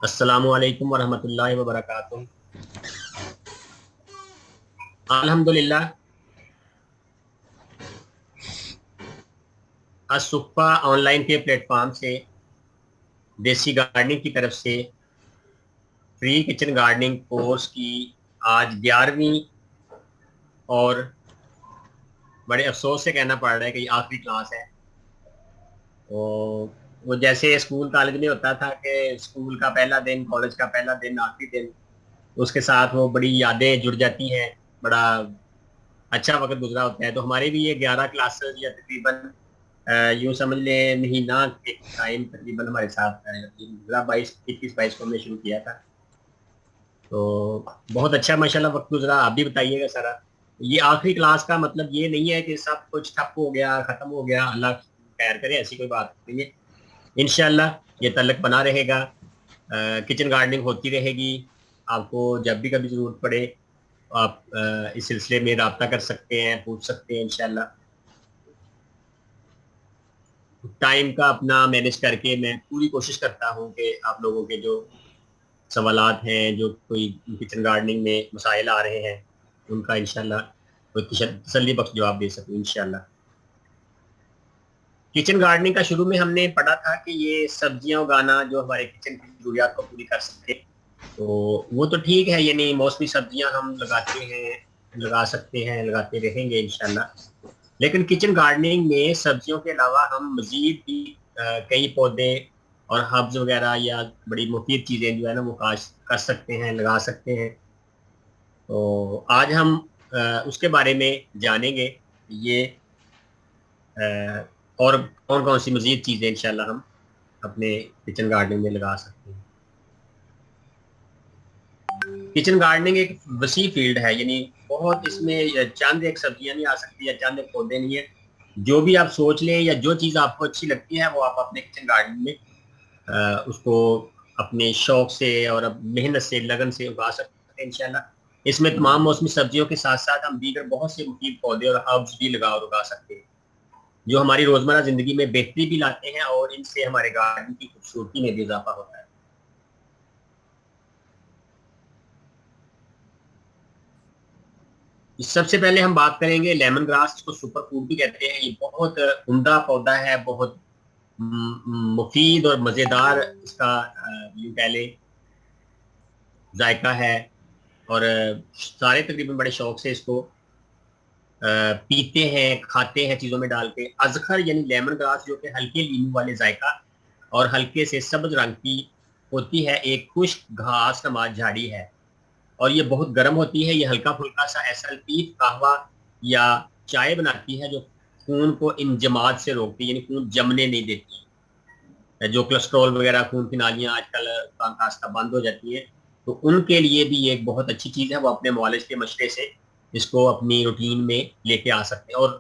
अस्सलामु अलैकुम वरहमतुल्लाहि वबरकातुह। अल्हम्दुलिल्लाह, असुफ़ा ऑनलाइन के प्लेटफॉर्म से देसी गार्डनिंग की तरफ से फ्री किचन गार्डनिंग कोर्स की आज 11वीं और बड़े अफसोस से कहना पड़ रहा है कि ये आखिरी क्लास है। तो वो जैसे स्कूल कॉलेज में होता था कि स्कूल का पहला दिन, कॉलेज का पहला दिन, आखिरी दिन, उसके साथ वो बड़ी यादें जुड़ जाती हैं। बड़ा अच्छा वक्त गुजरा होता है। तो हमारे भी ये 11 क्लासेस या तकरीबन यूँ समझ लें महीना के टाइम तकरीबन हमारे साथ गुजरा। 22 21 22 को हमने शुरू किया था। तो बहुत अच्छा माशाल्लाह वक्त गुजरा। आप भी बताइएगा सारा। ये आखिरी क्लास का मतलब ये नहीं है कि सब कुछ ठप हो गया, खत्म हो गया। अल्लाह खैर करे, ऐसी कोई बात नहीं है। इंशाल्लाह ये तल्लक बना रहेगा। किचन गार्डनिंग होती रहेगी। आपको जब भी कभी जरूरत पड़े आप इस सिलसिले में राब्ता कर सकते हैं, पूछ सकते हैं इंशाल्लाह। टाइम का अपना मैनेज करके मैं पूरी कोशिश करता हूँ कि आप लोगों के जो सवालात हैं, जो कोई किचन गार्डनिंग में मसाइल आ रहे हैं, उनका इंशाल्लाह कोई तसल्ली बख्श जवाब दे सकूँ इंशाल्लाह। किचन गार्डनिंग का शुरू में हमने पढ़ा था कि ये सब्जियां उगाना जो हमारे किचन की जरूरियात को पूरी कर सके। तो वो तो ठीक है, यानी मौसमी सब्जियां हम लगाते हैं, लगा सकते हैं, लगाते रहेंगे इंशाल्लाह। लेकिन किचन गार्डनिंग में सब्जियों के अलावा हम मजीद भी कई पौधे और हर्ब्स वगैरह या बड़ी मुफीद चीज़ें जो है ना वो काश कर सकते हैं, लगा सकते हैं। तो आज हम उसके बारे में जानेंगे। ये अ, और कौन कौन सी मजीद चीज़ें इंशाल्लाह हम अपने किचन गार्डनिंग में लगा सकते हैं। किचन गार्डनिंग एक वसी फील्ड है, यानी बहुत इसमें चंद एक सब्जियां नहीं आ सकती या चंद एक पौधे नहीं है। जो भी आप सोच लें या जो चीज़ आपको अच्छी लगती है वो आप अपने किचन गार्डन में उसको अपने शौक से और मेहनत से, लगन से उगा सकते हैं इंशाल्लाह। इसमें तमाम मौसमी सब्जियों के साथ साथ हम दीगर बहुत से मुफीद पौधे और हर्ब्स भी लगा और उगा सकते हैं, जो हमारी रोजमर्रा जिंदगी में बेहतरी भी लाते हैं और इनसे हमारे गार्डन की खूबसूरती में भी इजाफा होता है। सबसे पहले हम बात करेंगे लेमन ग्रास, जिसको सुपर फूड भी कहते हैं। ये बहुत उम्दा पौधा है, बहुत मुफीद और मज़ेदार इसका यूं कह लें जायका है। और सारे तकरीबन बड़े शौक से इसको पीते हैं, खाते हैं चीज़ों में डाल के। अजखर यानी लेमन ग्रास जो कि हल्के नींबू वाले जायका और हल्के से सब्ज रंग की होती है, एक खुश्क घास नमा झाड़ी है और ये बहुत गर्म होती है। ये हल्का फुल्का सा ऐसा लतीफ कहवा या चाय बनाती है जो खून को इंजमाद से रोकती है, यानी खून जमने नहीं देती। जो कोलेस्ट्रॉल वगैरह, खून की नालियां आजकल खासा बंद हो जाती है, तो उनके लिए भी ये एक बहुत अच्छी चीज़ है। वो अपने मुआलिज के मशरे से इसको अपनी रूटीन में लेके आ सकते हैं और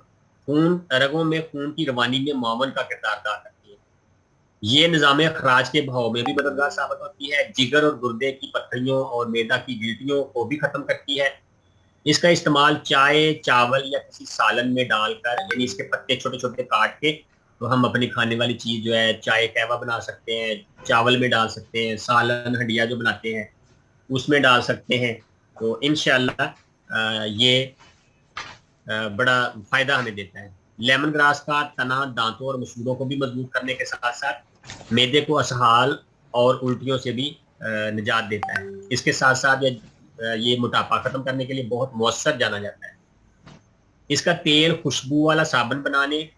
खून रगों में खून की रवानी में मावन का किरदार अदा करती है। ये निज़ाम खराज के बहाव में भी मददगार साबित होती है। जिगर और गुर्दे की पत्थरियों और मैदा की गिल्टियों को भी खत्म करती है। इसका इस्तेमाल चाय, चावल या किसी सालन में डालकर, यानी इसके पत्ते छोटे छोटे काट के, तो हम अपनी खाने वाली चीज जो है चाय कहवा बना सकते हैं, चावल में डाल सकते हैं, सालन हंडिया जो बनाते हैं उसमें डाल सकते हैं। तो इंशाल्लाह ये बड़ा फायदा हमें देता है। लेमन ग्रास का तना दांतों और मसूड़ों को भी मजबूत करने के साथ साथ मैदे को असहाल और उल्टियों से भी निजात देता है। इसके साथ साथ ये मोटापा खत्म करने के लिए बहुत मौसर जाना जाता है। इसका तेल खुशबू वाला साबुन बनाने,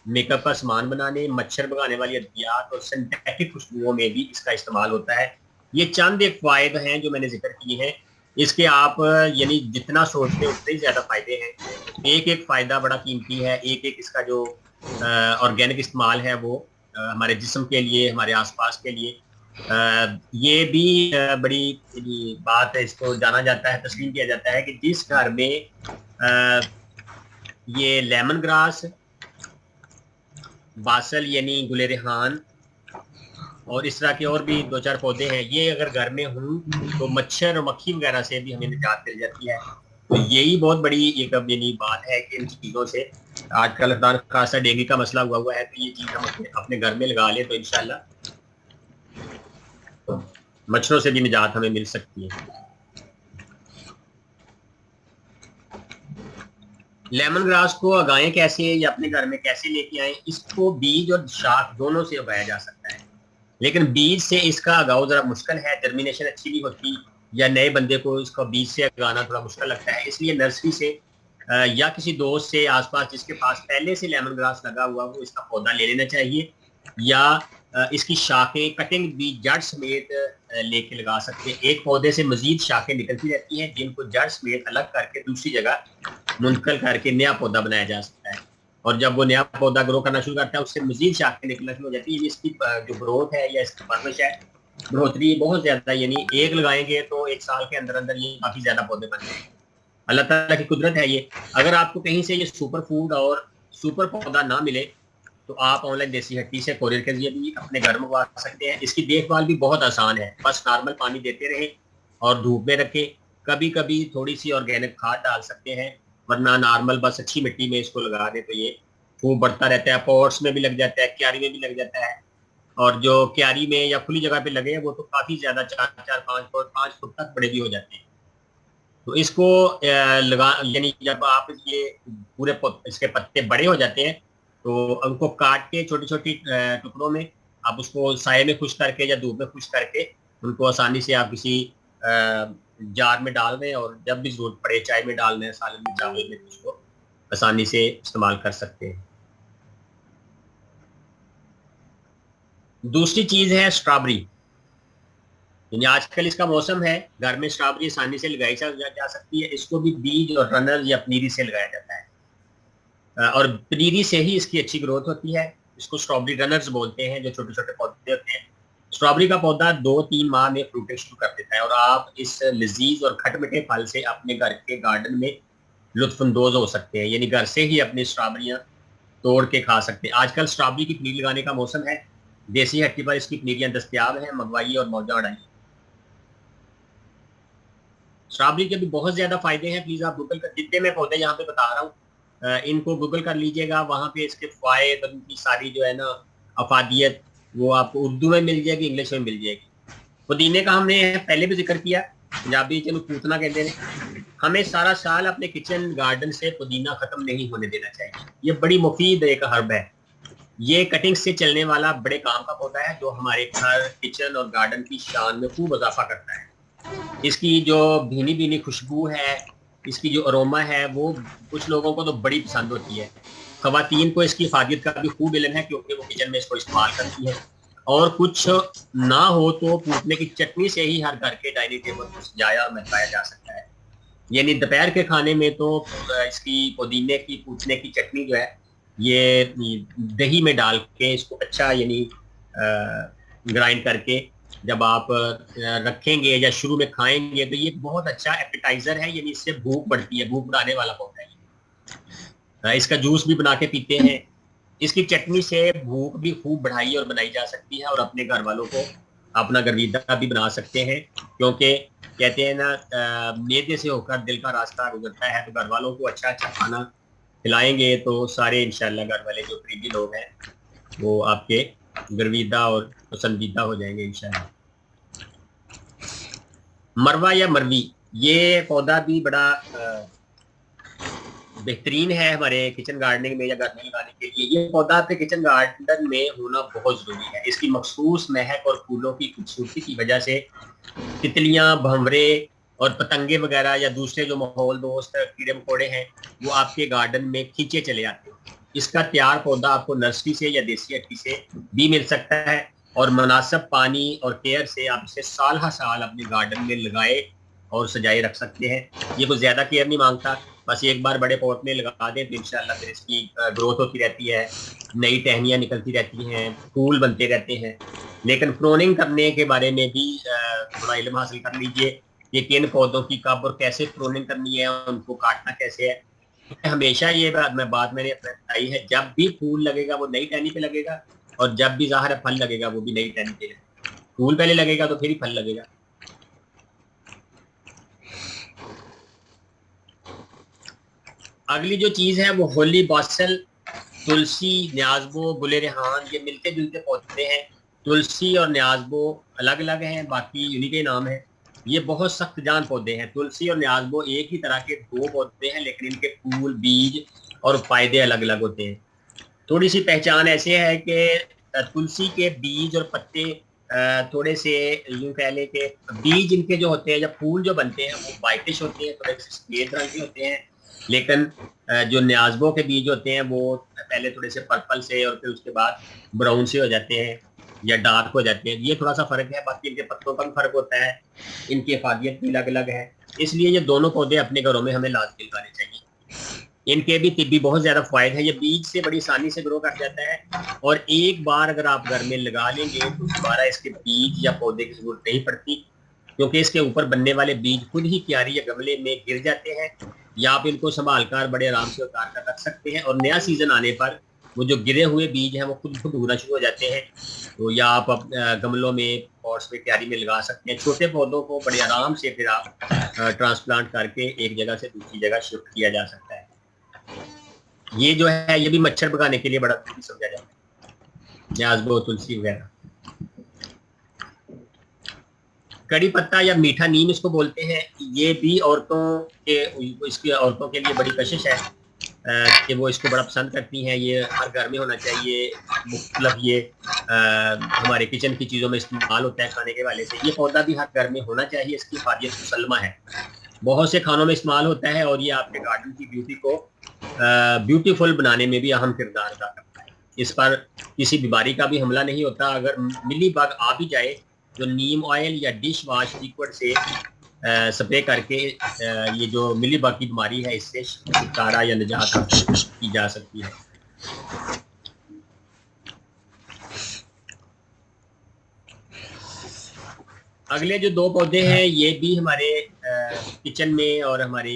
मेकअप का सामान बनाने, मच्छर भगाने वाली अद्वियात और सिंथेटिक खुशबुओं में भी इसका इस्तेमाल होता है। ये चंद एक फायदे हैं जो मैंने जिक्र किए हैं। इसके आप यानी जितना सोचते हैं उतने ही ज्यादा फायदे हैं। एक एक फायदा बड़ा कीमती है। एक एक इसका जो ऑर्गेनिक इस्तेमाल है वो हमारे जिस्म के लिए, हमारे आसपास के लिए ये भी बड़ी बात है। इसको जाना जाता है, तस्लीम किया जाता है कि जिस घर में अ, ये लेमन ग्रास, बासल यानी गुले रेहान और इस तरह के और भी दो चार पौधे हैं, ये अगर घर में हों तो मच्छर और मक्खी वगैरह से भी हमें निजात मिल जाती है। तो यही बहुत बड़ी एक अब यानी बात है कि इन चीज़ों से आजकल खासा डेंगू का मसला हुआ है। तो ये चीज़ हम अपने अपने घर में लगा लें तो इंशाल्लाह मच्छरों से भी निजात हमें मिल सकती है। लेमन ग्रास को उगाएं कैसे या अपने घर में कैसे लेके आएं? इसको बीज और शाख दोनों से उगाया जा सकता है, लेकिन बीज से इसका उगाव जरा मुश्किल है, जर्मिनेशन अच्छी नहीं होती, या नए बंदे को इसका बीज से उगाना थोड़ा मुश्किल लगता है। इसलिए नर्सरी से या किसी दोस्त से आसपास जिसके पास पहले से लेमन ग्रास लगा हुआ वो इसका पौधा ले लेना चाहिए, या इसकी शाखें कटिंग भी जड़ समेत लेके लगा सकते हैं। एक पौधे से मजीद शाखें निकलती रहती हैं जिनको जड़ समेत अलग करके दूसरी जगह मुंतकिल करके नया पौधा बनाया जा सकता है, और जब वो नया पौधा ग्रो करना शुरू करता है उससे मजीद शाखें निकलना शुरू हो जाती है। इसकी जो ग्रोथ है या इसकी परवरिश है, बढ़ोतरी बहुत ज्यादा, यानी एक लगाएंगे तो एक साल के अंदर अंदर ये काफी ज्यादा पौधे बन जाएंगे। अल्लाह ताला की कुदरत है ये। अगर आपको कहीं से ये सुपर फूड और सुपर पौधा ना मिले तो आप ऑनलाइन देसी हट्टी से कोरियर के जरिए भी अपने घर मंगवा सकते हैं। इसकी देखभाल भी बहुत आसान है, बस नॉर्मल पानी देते रहें और धूप में रखें। कभी कभी थोड़ी सी ऑर्गेनिक खाद डाल सकते हैं, वरना नॉर्मल बस अच्छी मिट्टी में इसको लगा दें तो ये खूब बढ़ता रहता है। पॉट्स में भी लग जाता है, क्यारी में भी लग जाता है, और जो क्यारी में या खुली जगह पे लगे हैं वो तो काफी ज्यादा 4-4, 5 फुट तक बड़े भी हो जाते हैं। तो इसको लगा, यानी जब आप ये पूरे इसके पत्ते बड़े हो जाते हैं तो उनको काट के छोटी छोटी टुकड़ों में आप उसको साये में खुश करके या धूप में खुश करके उनको आसानी से आप किसी जार में डाल दें, और जब भी जरूरत पड़े चाय में डाल दें, सालन में, चावल में, उसको आसानी से इस्तेमाल कर सकते हैं। दूसरी चीज है स्ट्रॉबेरी। यानी आजकल इसका मौसम है, घर में स्ट्रॉबेरी आसानी से लगाई जा सकती है। इसको भी बीज और रनर या पनीरी से लगाया जाता है, और पनीरी से ही इसकी अच्छी ग्रोथ होती है। इसको स्ट्रॉबेरी रनर्स बोलते हैं, जो छोटे छोटे पौधे होते हैं। स्ट्रॉबेरी का पौधा 2-3 माह में फ्रूटिंग शुरू कर देता है, और आप इस लजीज और खटमिठे फल से अपने घर के गार्डन में लुत्फानंदोज हो सकते हैं, यानी घर से ही अपनी स्ट्रॉबेरियां तोड़ के खा सकते हैं। आजकल स्ट्रॉबेरी की पनीर लगाने का मौसम है, देसी हट्टी पर इसकी पनीरियां दस्तियाब हैं, मंगवाइए और मौजा उड़ाइए। स्ट्रॉबेरी के भी बहुत ज्यादा फायदे हैं, प्लीज आप गूगल कर, जितने मैं पौधे यहाँ पे बता रहा हूँ इनको गूगल कर लीजिएगा, वहाँ पे इसके फायद और इनकी सारी जो है ना अफादियत वो आपको उर्दू में मिल जाएगी, इंग्लिश में मिल जाएगी। पुदीने का हमने पहले भी जिक्र किया, पंजाबी चलो पूतना कहते हैं। हमें सारा साल अपने किचन गार्डन से पुदीना खत्म नहीं होने देना चाहिए। ये बड़ी मुफीद एक हर्ब है, ये कटिंग से चलने वाला बड़े काम का पौधा है जो हमारे घर, किचन और गार्डन की शान में खूब इजाफा करता है। इसकी जो भीनी भीनी खुशबू है, इसकी जो अरोमा है, वो कुछ लोगों को तो बड़ी पसंद होती है। खवातीन को इसकी इफादियत का भी खूब इल्म है क्योंकि वो किचन में इसको इस्तेमाल करती है, और कुछ ना हो तो पूतने की चटनी से ही हर घर के डाइनिंग टेबल को सजाया और महकाया जा सकता है। यानी दोपहर के खाने में तो इसकी पुदीने की पूतने की चटनी जो है ये दही में डाल के इसको अच्छा यानी ग्राइंड करके जब आप रखेंगे या शुरू में खाएंगे तो ये बहुत अच्छा एपेटाइजर है, यानी इससे भूख बढ़ती है, भूख बढ़ाने वाला पौधा है। इसका जूस भी बना के पीते हैं। इसकी चटनी से भूख भी खूब बढ़ाई और बनाई जा सकती है, और अपने घर वालों को अपना गर्विदा भी बना सकते हैं, क्योंकि कहते हैं ना मैदे से होकर दिल का रास्ता गुजरता है। तो घर वालों को अच्छा अच्छा खाना खिलाएंगे तो सारे इंशाल्लाह घर वाले जो करीबी लोग हैं वो आपके गर्विदा और पसंदीदा हो जाएंगे इंशाल्लाह। मरवा या मरवी, ये पौधा भी बड़ा बेहतरीन है हमारे किचन गार्डनिंग में या घर में लगाने के लिए। ये पौधा आपके किचन गार्डन में होना बहुत जरूरी है। इसकी मखसूस महक और फूलों की खूबसूरती की वजह से तितलियां, भंवरे और पतंगे वगैरह या दूसरे जो माहौल दोस्त कीड़े मकोड़े हैं वो आपके गार्डन में खींचे चले आते हैं। इसका तैयार पौधा आपको नर्सरी से या देसी हट्टी से भी मिल सकता है, और मुनासिब पानी और केयर से आप इसे साल हर साल अपने गार्डन में लगाए और सजाए रख सकते हैं। ये कुछ ज्यादा केयर नहीं मांगता, बस एक बार बड़े पॉट में लगा दें तो इंशाल्लाह फिर इसकी ग्रोथ होती रहती है, नई टहनियाँ निकलती रहती हैं, फूल बनते रहते हैं। लेकिन प्रोनिंग करने के बारे में भी थोड़ा इल्म हासिल कर लीजिए कि किन पौधों की कब और कैसे प्रोनिंग करनी है, उनको काटना कैसे है। हमेशा ये बात मैंने बताई है, जब भी फूल लगेगा वो नई टहनी पे लगेगा, और जब भी ज़ाहिर फल लगेगा वो भी नई टहनी पे लगेगा। फूल पहले लगेगा तो फिर ही फल लगेगा। अगली जो चीज है वो होली बासल, तुलसी, न्याजबो, गुले रेहान, ये मिलते जुलते पौधे हैं। तुलसी और न्याज़बो अलग अलग हैं, बाकी उन्हीं के नाम हैं। ये बहुत सख्त जान पौधे हैं। तुलसी और न्याज़बो एक ही तरह के दो पौधे हैं, लेकिन इनके फूल, बीज और फायदे अलग अलग होते हैं। थोड़ी सी पहचान ऐसे है कि तुलसी के बीज और पत्ते थोड़े से, यूं कह लें कि बीज इनके जो होते हैं, जब फूल जो बनते हैं वो वाइटिश होते हैं, थोड़े से सफेद रंग के होते हैं। लेकिन जो न्याज़बो के बीज होते हैं वो पहले थोड़े से पर्पल से और फिर उसके बाद ब्राउन से हो जाते हैं या डार्क हो जाते हैं। ये थोड़ा सा फर्क है, बाकी इनके पत्तों का भी फर्क होता है, इनकी अफादियत भी अलग अलग है। इसलिए ये दोनों पौधे अपने घरों में हमें लाजमी लगाने चाहिए। इनके भी तिब्बी बहुत ज्यादा फायदे हैं। ये बीज से बड़ी आसानी से ग्रो कर जाता है, और एक बार अगर आप घर में लगा लेंगे तो दोबारा इसके बीज या पौधे की जरूरत नहीं पड़ती, क्योंकि इसके ऊपर बनने वाले बीज खुद ही क्यारी या गमले में गिर जाते हैं, या आप इनको संभाल कर बड़े आराम से उतार कर रख सकते हैं, और नया सीजन आने पर वो जो गिरे हुए बीज हैं वो खुद खुद उगना शुरू हो जाते हैं। तो या आप गमलों में, पॉट्स में, क्यारी में लगा सकते हैं। छोटे पौधों को बड़े आराम से फिर आप ट्रांसप्लांट करके एक जगह से दूसरी जगह शिफ्ट किया जा सकता है। ये जो है ये भी मच्छर भगाने के लिए बड़ा समझा जाता है, न्याज़बो, तुलसी वगैरह। कड़ी पत्ता या मीठा नीम इसको बोलते हैं। ये भी इसकी औरतों के लिए बड़ी कशिश है कि वो इसको बड़ा पसंद करती हैं। ये हर घर में होना चाहिए। मुख्तलिफ ये हमारे किचन की चीज़ों में इस्तेमाल होता है खाने के वाले से। ये पौधा भी हर घर में होना चाहिए। इसकी फायदियत मुसल्लमा है, बहुत से खानों में इस्तेमाल होता है, और ये आपके गार्डन की ब्यूटी को ब्यूटीफुल बनाने में भी अहम किरदार अदा करता है। इस पर किसी बीमारी का भी हमला नहीं होता। अगर मिली बग आ भी जाए तो नीम ऑयल या डिश वाश लिक्विड से स्प्रे करके ये जो मिली बग की बीमारी है इससे छुटकारा या निजात हासिल की जा सकती है। अगले जो दो पौधे हैं ये भी हमारे किचन में और हमारे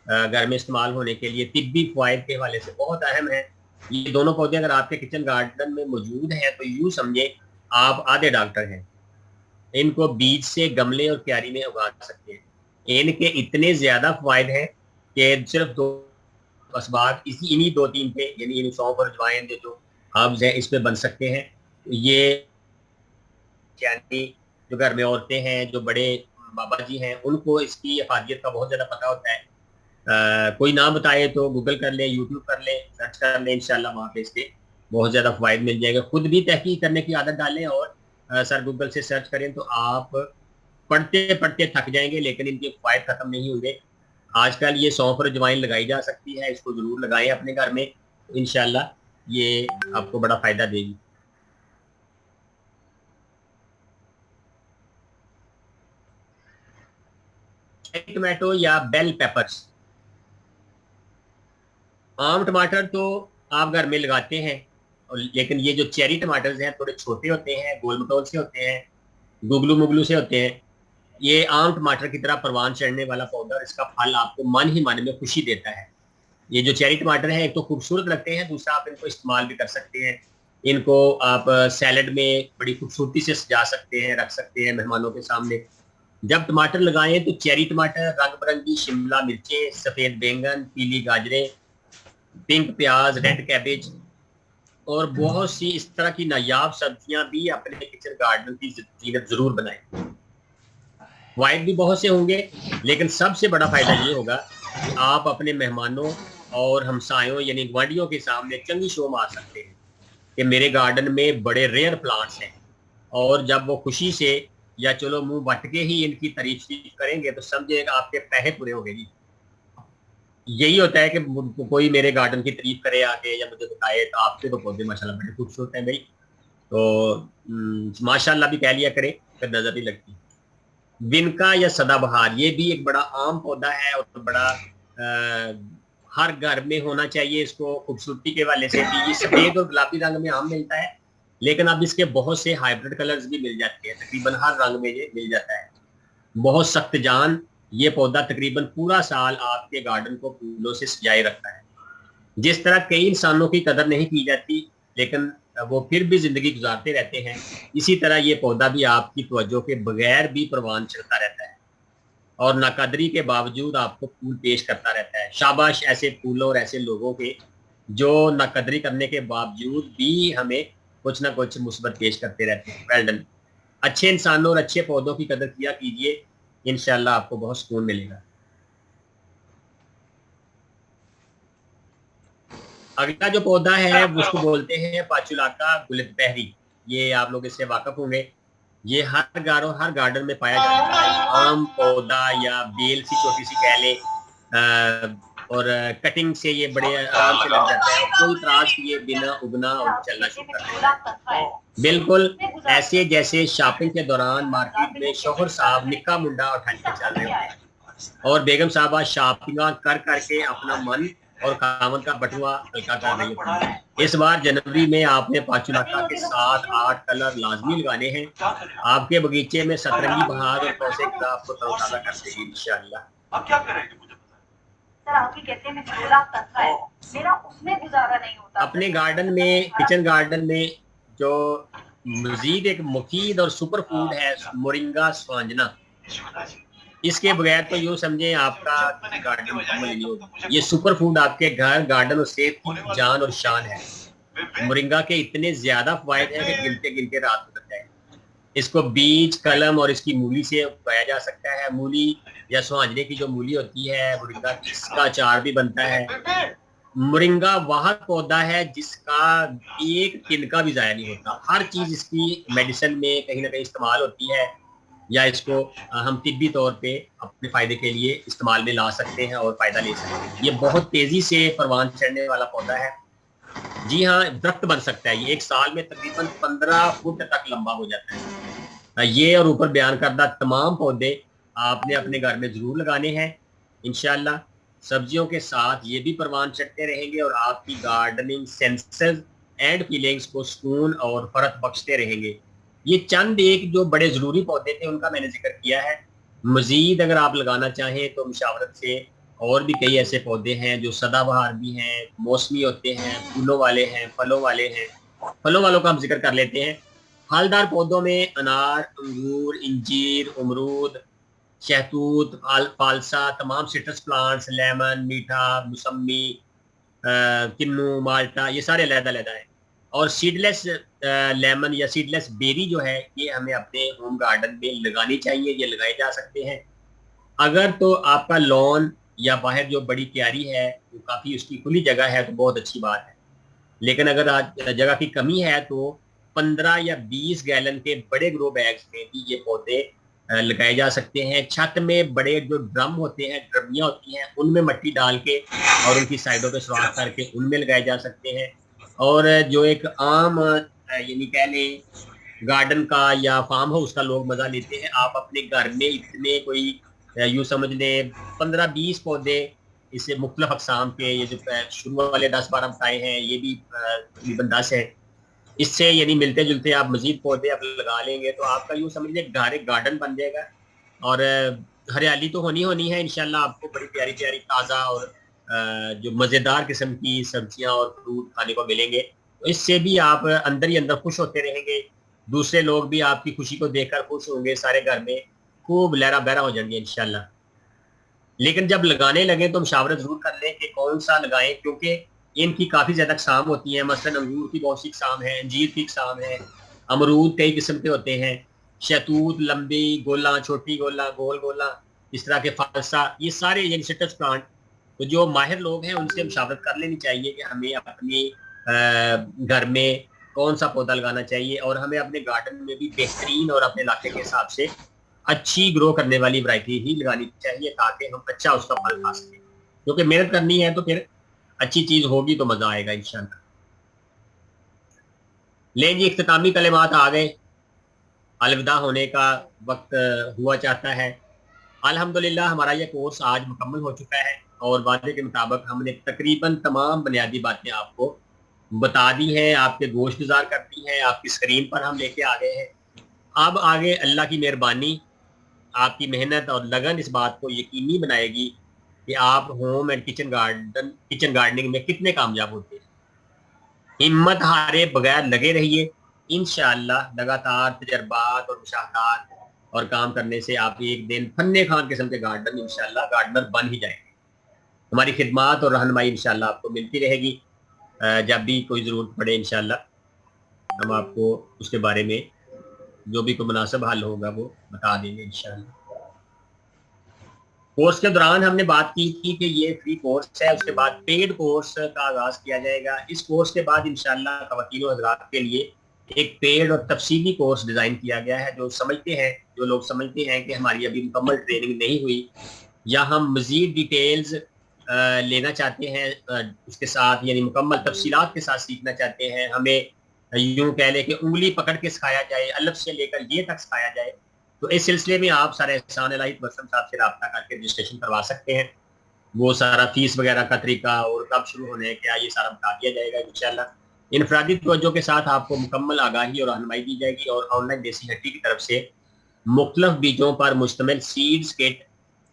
घर में इस्तेमाल होने के लिए तिब्बी फायदे के हवाले से बहुत अहम है। ये दोनों पौधे अगर आपके किचन गार्डन में मौजूद हैं तो यूं समझे आप आधे डॉक्टर हैं। इनको बीज से गमले और क्यारी में उगा सकते हैं। इनके इतने ज्यादा फायदे हैं कि सिर्फ दो असबाब इन्हीं दो तीन पे, यानी सौंफ और अजवाइन जो हर्ब्स हैं इस पे बन सकते हैं। ये यानी जो घर में औरतें हैं, जो बड़े बाबा जी हैं, उनको इसकी अफादियत का बहुत ज़्यादा पता होता है। कोई ना बताए तो गूगल कर ले, यूट्यूब कर ले, सर्च कर ले, इंशाल्लाह वहाँ पे इसके बहुत ज़्यादा फ़ायदे मिल जाएगा। खुद भी तहकीक करने की आदत डालें और सर गूगल से सर्च करें तो आप पढ़ते पढ़ते थक जाएंगे, लेकिन इनके फ़ायदे ख़त्म नहीं होंगे। आजकल ये सौंफ और अजवाइन लगाई जा सकती है, इसको ज़रूर लगाएं अपने घर में, इंशाल्लाह ये आपको बड़ा फ़ायदा देगी। टमाटो या बेल पेपर्स। आम टमाटर तो आप घर में लगाते हैं, लेकिन ये जो चेरी टमाटर हैं थोड़े छोटे होते हैं, गोल मटोल से होते हैं, गुगलू मुगलू से होते हैं। ये आम टमाटर की तरह परवान चढ़ने वाला पौधा, और इसका फल आपको मन ही मन में खुशी देता है। ये जो चेरी टमाटर हैं एक तो खूबसूरत लगते हैं, दूसरा आप इनको इस्तेमाल भी कर सकते हैं। इनको आप सैलड में बड़ी खूबसूरती से सजा सकते हैं, रख सकते हैं मेहमानों के सामने। जब टमाटर लगाएं तो चेरी टमाटर, रंग बिरंगी शिमला मिर्चें, सफेद बैंगन, पीली गाजरें, पिंक प्याज, रेड कैबेज और बहुत सी इस तरह की नायाब सब्जियां भी अपने किचन गार्डन की जीनत जरूर बनाएं। फायदे भी बहुत से होंगे, लेकिन सबसे बड़ा फायदा ये होगा कि आप अपने मेहमानों और हमसायों यानी गुआंढियों के सामने चंगी शो मार सकते हैं कि मेरे गार्डन में बड़े रेयर प्लांट्स हैं, और जब वो खुशी से या चलो मुंह बट के ही इनकी तारीफ करेंगे तो समझिएगा आपके पैसे पूरे हो गए। यही होता है कि कोई मेरे गार्डन की तारीफ करे आके या मुझे बताए तो आपके तो पौधे माशाल्लाह बड़े खूबसूरत हैं भाई, तो माशाल्लाह भी कह लिया करे, फिर नजर नहीं लगती। विनका या सदाबहार, ये भी एक बड़ा आम पौधा है और बड़ा हर घर में होना चाहिए। इसको खूबसूरती के वाले से भी ये सफेद और गुलाबी रंग में आम मिलता है, लेकिन अब इसके बहुत से हाइब्रिड कलर्स भी मिल जाते हैं। तकरीबन हर रंग में ये मिल जाता है। बहुत सख्त जान ये पौधा तकरीबन पूरा साल आपके गार्डन को फूलों से सजाए रखता है। जिस तरह कई इंसानों की कदर नहीं की जाती लेकिन वो फिर भी जिंदगी गुजारते रहते हैं, इसी तरह ये पौधा भी आपकी तवज्जो के बगैर भी परवान चढ़ता रहता है और नाकदरी के बावजूद आपको फूल पेश करता रहता है। शाबाश ऐसे फूलों और ऐसे लोगों के जो नाकदरी करने के बावजूद भी हमें कुछ ना कुछ मुस्बत पेश करते रहते हैं। Well done. अच्छे इंसानों और अच्छे पौधों की कदर किया कीजिए, इंशाल्लाह आपको बहुत सुकून मिलेगा। अगला जो पौधा है उसको बोलते हैं पाचुलाका गुलबहरी। ये आप लोग इससे वाकफ होंगे। ये हर घर और हर गार्डन में पाया जाता है। आम पौधा या बेल सी छोटी सी कह लें, और कटिंग से ये बड़े आराम से लग जाता है और कोई त्रास किए बिना उगना और चलना शुरू कर देता है। बिल्कुल ऐसे जैसे शॉपिंग के दौरान मार्केट में शोहर साहब निक्का मुंडा उठा के चल रहे होते हैं और बेगम साहबा शॉपिंग कर करके अपना मन और खामन का बटुआ हल्का कर रही होती है। इस बार जनवरी में आपने पाचुलाका के 7-8 कलर लाजमी लगाने हैं। आपके बगीचे में सतरंगी बहार और कौसे आपको तरोताजा कर देगी इंशाल्लाह। अब क्या करेंगे मुझे सर, आप ही कहते हैं मैं 2 लाख तक का है, मेरा उसमें गुजारा नहीं होता। अपने गार्डन में, किचन गार्डन में जो मजीद एक मुफीद और सुपर फूड है मोरिंगा स्वांजना, इसके बगैर तो यूँ समझे आपका गार्डन मुकम्मल नहीं होगा। ये सुपर फूड आपके घर, गार्डन और सेहत की जान और शान है। मोरिंगा के इतने ज्यादा फायदे हैं कि गिनते गिनते रात गुजर जाए। इसको बीज, कलम और इसकी मूली से उगाया जा सकता है। मूली या सुहांजने की जो मूली होती है मोरिंगा की, इसका अचार भी बनता है। मोरिंगा वह पौधा है जिसका एक तिनका भी जाया नहीं होता। हर चीज इसकी मेडिसिन में कहीं ना कहीं इस्तेमाल होती है, या इसको हम तिब्बी तौर पे अपने फायदे के लिए इस्तेमाल में ला सकते हैं और फायदा ले सकते हैं। ये बहुत तेजी से परवान चढ़ने वाला पौधा है। जी हाँ, दरख्त बन सकता है। ये एक साल में तकरीबन 15 फुट तक लंबा हो जाता है। ये और ऊपर बयान करदा तमाम पौधे आपने अपने घर में जरूर लगाने हैं इंशाल्लाह। सब्जियों के साथ ये भी परवान चढ़ते रहेंगे और आपकी गार्डनिंग सेंसेस एंड फीलिंग्स को सुकून और फरत बख्शते रहेंगे। ये चंद एक जो बड़े जरूरी पौधे थे उनका मैंने जिक्र किया है। मजीद अगर आप लगाना चाहें तो मुशावरत से और भी कई ऐसे पौधे हैं जो सदाबहार भी हैं, मौसमी होते हैं, फूलों वाले हैं, फलों वाले हैं। फलों वालों का हम जिक्र कर लेते हैं। फलदार पौधों में अनार, अंगूर, इंजीर, अमरूद, शहतूत, फालसा, तमाम सिट्रस प्लांट्स, लेमन, मीठा, मौसमी, किन्नू, माल्टा, ये सारे अलग-अलग हैं। और सीडलेस लेमन या सीडलेस बेरी जो है ये हमें अपने होम गार्डन में लगानी चाहिए। ये लगाए जा सकते हैं। अगर तो आपका लॉन या बाहर जो बड़ी क्यारी है वो काफ़ी उसकी खुली जगह है तो बहुत अच्छी बात है। लेकिन अगर आज जगह की कमी है तो 15 या 20 गैलन के बड़े ग्रो बैग्स में भी ये पौधे लगाए जा सकते हैं। छत में बड़े जो ड्रम होते हैं, ड्रमियाँ होती हैं, उनमें मिट्टी डाल के और उनकी साइडों पे सुराख करके उनमें लगाए जा सकते हैं। और जो एक आम यानी कह लें गार्डन का या फार्म हाउस का लोग मजा लेते हैं, आप अपने घर में इतने कोई यूँ समझ लें 15-20 पौधे इससे मुख्तलिफ अकसाम के, ये जो शुरू वाले 10-12 बताए हैं ये भी तकरीबन 10 है। इससे यानी मिलते जुलते आप मजीद पौधे आप लगा लेंगे तो आपका यूँ समझ लें घर एक गार्डन बन जाएगा। और हरियाली तो होनी होनी है इंशाल्लाह। आपको बड़ी प्यारी प्यारी ताज़ा और जो मज़ेदार किस्म की सब्जियां और फ्रूट खाने को मिलेंगे। तो इससे भी आप अंदर ही अंदर खुश होते रहेंगे। दूसरे लोग भी आपकी खुशी को देखकर खुश होंगे। सारे घर में खूब लहरा बहरा हो जाएंगे इंशाल्लाह। लेकिन जब लगाने लगे तो मशावरत जरूर कर लें कि कौन सा लगाएं, क्योंकि इनकी काफ़ी ज़्यादा अक़साम होती हैं। मसलन अंगूर की बहुत सी अक़साम है, अंजीर की अक़साम है, अमरूद कई किस्म के होते हैं, शहतूत लंबी गोला, छोटी गोला, गोल गोला, इस तरह के फालसा, ये सारे यानी सिट्रस प्लांट। तो जो माहिर लोग हैं उनसे मशावरत कर लेनी चाहिए कि हमें अपने घर में कौन सा पौधा लगाना चाहिए और हमें अपने गार्डन में भी बेहतरीन और अपने इलाके के हिसाब से अच्छी ग्रो करने वाली वैरायटी ही लगानी चाहिए ताकि हम अच्छा उसका फल खा सकें। क्योंकि मेहनत करनी है तो फिर अच्छी चीज होगी तो मजा आएगा इंशाल्लाह। लें जी, इख्तितामी कलिमात आ गए। अलविदा होने का वक्त हुआ चाहता है। अल्हम्दुलिल्लाह हमारा ये कोर्स आज मुकम्मल हो चुका है और वादे के मुताबिक हमने तकरीबन तमाम बुनियादी बातें आपको बता दी हैं, आपके गोश गुजार कर दी हैं, आपकी स्क्रीन पर हम लेके आ गए हैं। अब आगे अल्लाह की मेहरबानी, आपकी मेहनत और लगन इस बात को यकीनी बनाएगी कि आप होम एंड किचन गार्डनिंग में कितने कामयाब होते हैं। हिम्मत हारे बगैर लगे रहिए। इंशाअल्लाह लगातार तजर्बात और मुशाहदात और काम करने से आप एक दिन फन्ने खान किस्म के इंशाअल्लाह गार्डनर बन ही जाएंगे। हमारी खिदमात और रहनुमाई इंशाअल्लाह आपको मिलती रहेगी जब भी कोई ज़रूरत पड़े इंशाअल्लाह। ہم آپ کو اس کے بارے میں جو بھی کوئی مناسب حل ہوگا وہ بتا دیں گے انشاءاللہ۔ کورس کے دوران ہم نے بات کی تھی کہ یہ فری کورس ہے، اس کے بعد پیڈ کورس کا آغاز کیا جائے گا۔ اس کورس کے بعد انشاءاللہ خواتین و حضرات کے لیے ایک پیڈ اور تفصیلی کورس ڈیزائن کیا گیا ہے۔ جو لوگ سمجھتے ہیں کہ ہماری ابھی مکمل ٹریننگ نہیں ہوئی یا ہم مزید ڈیٹیلز لینا چاہتے ہیں اس کے ساتھ، یعنی مکمل تفصیلات کے ساتھ سیکھنا چاہتے ہیں، ہمیں یوں کہہ لیں کہ انگلی پکڑ کے سکھایا جائے، الف سے لے کر یہ تک سکھایا جائے، تو اس سلسلے میں آپ سارے احسان الہی تبسم صاحب سے رابطہ کر کے رجسٹریشن کروا سکتے ہیں۔ وہ سارا فیس وغیرہ کا طریقہ اور کب شروع ہونے ہے کیا، یہ سارا بتا دیا جائے گا انشاءاللہ۔ انفرادی توجہ کے ساتھ آپ کو مکمل آگاہی اور رہنمائی دی جائے گی، اور آن لائن دیسی ہٹی کی طرف سے مختلف بیجوں پر مشتمل سیڈز کٹ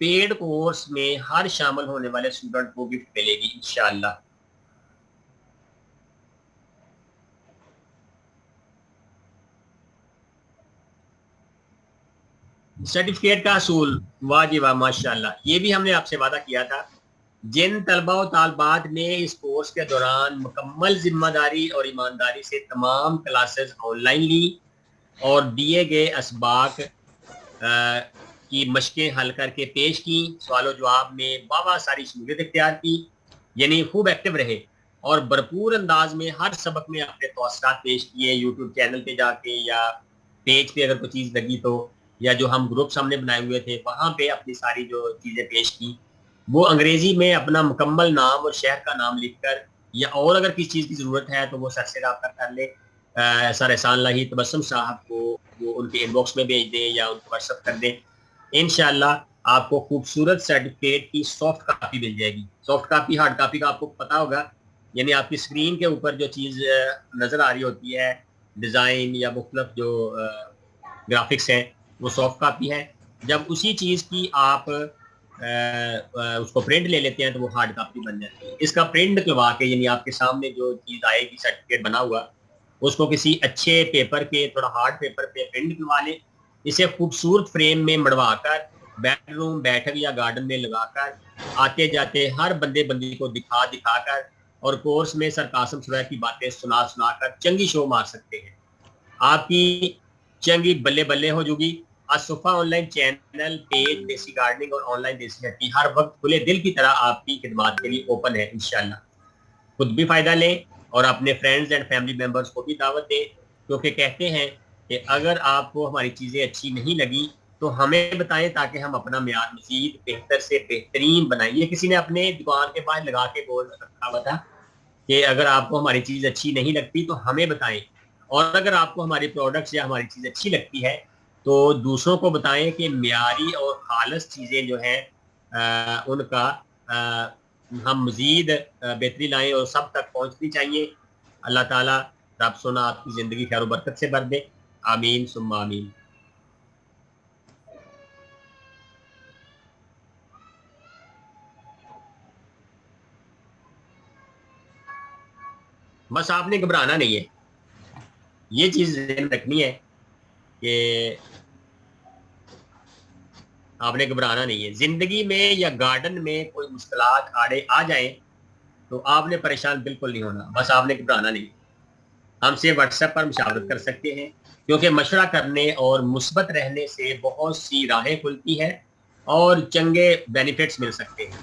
پیڈ کورس میں ہر شامل ہونے والے اسٹوڈنٹ کو گفٹ ملے گی انشاءاللہ۔ سرٹیفکیٹ کا اصول، واہ جی واہ ماشاءاللہ، یہ بھی ہم نے آپ سے وعدہ کیا تھا۔ جن طلبہ و طالبات نے اس کورس کے دوران مکمل ذمہ داری اور ایمانداری سے تمام کلاسز آن لائن لی اور دیے گئے اسباق کی مشقیں حل کر کے پیش کی، سوال و جواب میں واہ ساری شمولیت اختیار کی، یعنی خوب ایکٹیو رہے اور بھرپور انداز میں ہر سبق میں اپنے توسطات پیش کیے، یوٹیوب چینل پہ جا کے یا پیج پہ اگر کوئی چیز لگی تو، یا جو ہم گروپس ہم نے بنائے ہوئے تھے وہاں پہ اپنی ساری جو چیزیں پیش کی، وہ انگریزی میں اپنا مکمل نام اور شہر کا نام لکھ کر، یا اور اگر کسی چیز کی ضرورت ہے تو وہ سر سے رابطہ کر لے، سر احسان الہی تبسم صاحب کو وہ ان کے ان باکس میں بھیج دیں یا ان کو واٹس ایپ کر دیں، انشاءاللہ آپ کو خوبصورت سرٹیفکیٹ کی سافٹ کاپی مل جائے گی۔ سافٹ کاپی، ہارڈ کاپی کا آپ کو پتا ہوگا، یعنی آپ کی اسکرین کے اوپر جو چیز نظر آ رہی ہوتی ہے، ڈیزائن یا مختلف جو گرافکس ہیں، وہ سافٹ کاپی ہے۔ جب اسی چیز کی آپ اس کو پرنٹ لے لیتے ہیں تو وہ ہارڈ کاپی بن جاتی ہے۔ اس کا پرنٹ نکلوا کے، یعنی آپ کے سامنے جو چیز آئے گی سرٹیفکیٹ بنا ہوا، اس کو کسی اچھے پیپر کے، تھوڑا ہارڈ پیپر پہ پرنٹ نکلوا لیں، اسے خوبصورت فریم میں مڑوا کر بیڈ روم، بیٹھک یا گارڈن میں لگا کر آتے جاتے ہر بندی کو دکھا کر اور کورس میں سر قاسم سرائے کی باتیں سنا کر چنگی شو مار سکتے ہیں۔ آپ کی چنگی بلے بلے ہو جوگی۔ صفا آن لائن چینل، پیج دیسی گارڈننگ اور آن لائن دیسی ہٹی ہر وقت کھلے دل کی طرح آپ کی خدمات کے لیے اوپن ہے انشاءاللہ۔ خود بھی فائدہ لیں اور اپنے فرینڈز اینڈ فیملی ممبرز کو بھی دعوت دیں، کیونکہ کہتے ہیں کہ اگر آپ کو ہماری چیزیں اچھی نہیں لگی تو ہمیں بتائیں تاکہ ہم اپنا معیار مزید بہتر سے بہترین بنائیں۔ یہ کسی نے اپنے دکان کے باہر لگا کے بول رکھا ہوا تھا کہ اگر آپ کو ہماری چیز اچھی نہیں لگتی تو ہمیں بتائیں، اور اگر آپ کو ہماری پروڈکٹس یا ہماری چیز اچھی لگتی ہے تو دوسروں کو بتائیں کہ معیاری اور خالص چیزیں جو ہیں ان کا ہم مزید بہتری لائیں اور سب تک پہنچنی چاہیے۔ اللہ تعالیٰ رب سونا آپ کی زندگی خیر و برکت سے بھر دے، آمین ثم آمین۔ بس آپ نے گھبرانا نہیں ہے، یہ چیز ذہن رکھنی ہے کہ آپ نے گھبرانا نہیں ہے۔ زندگی میں یا گارڈن میں کوئی مشکلات آڑے آ جائیں تو آپ نے پریشان بالکل نہیں ہونا، بس آپ نے گھبرانا نہیں۔ ہم سے واٹس ایپ پر مشاورت کر سکتے ہیں، کیونکہ مشورہ کرنے اور مثبت رہنے سے بہت سی راہیں کھلتی ہیں اور چنگے بینیفٹس مل سکتے ہیں،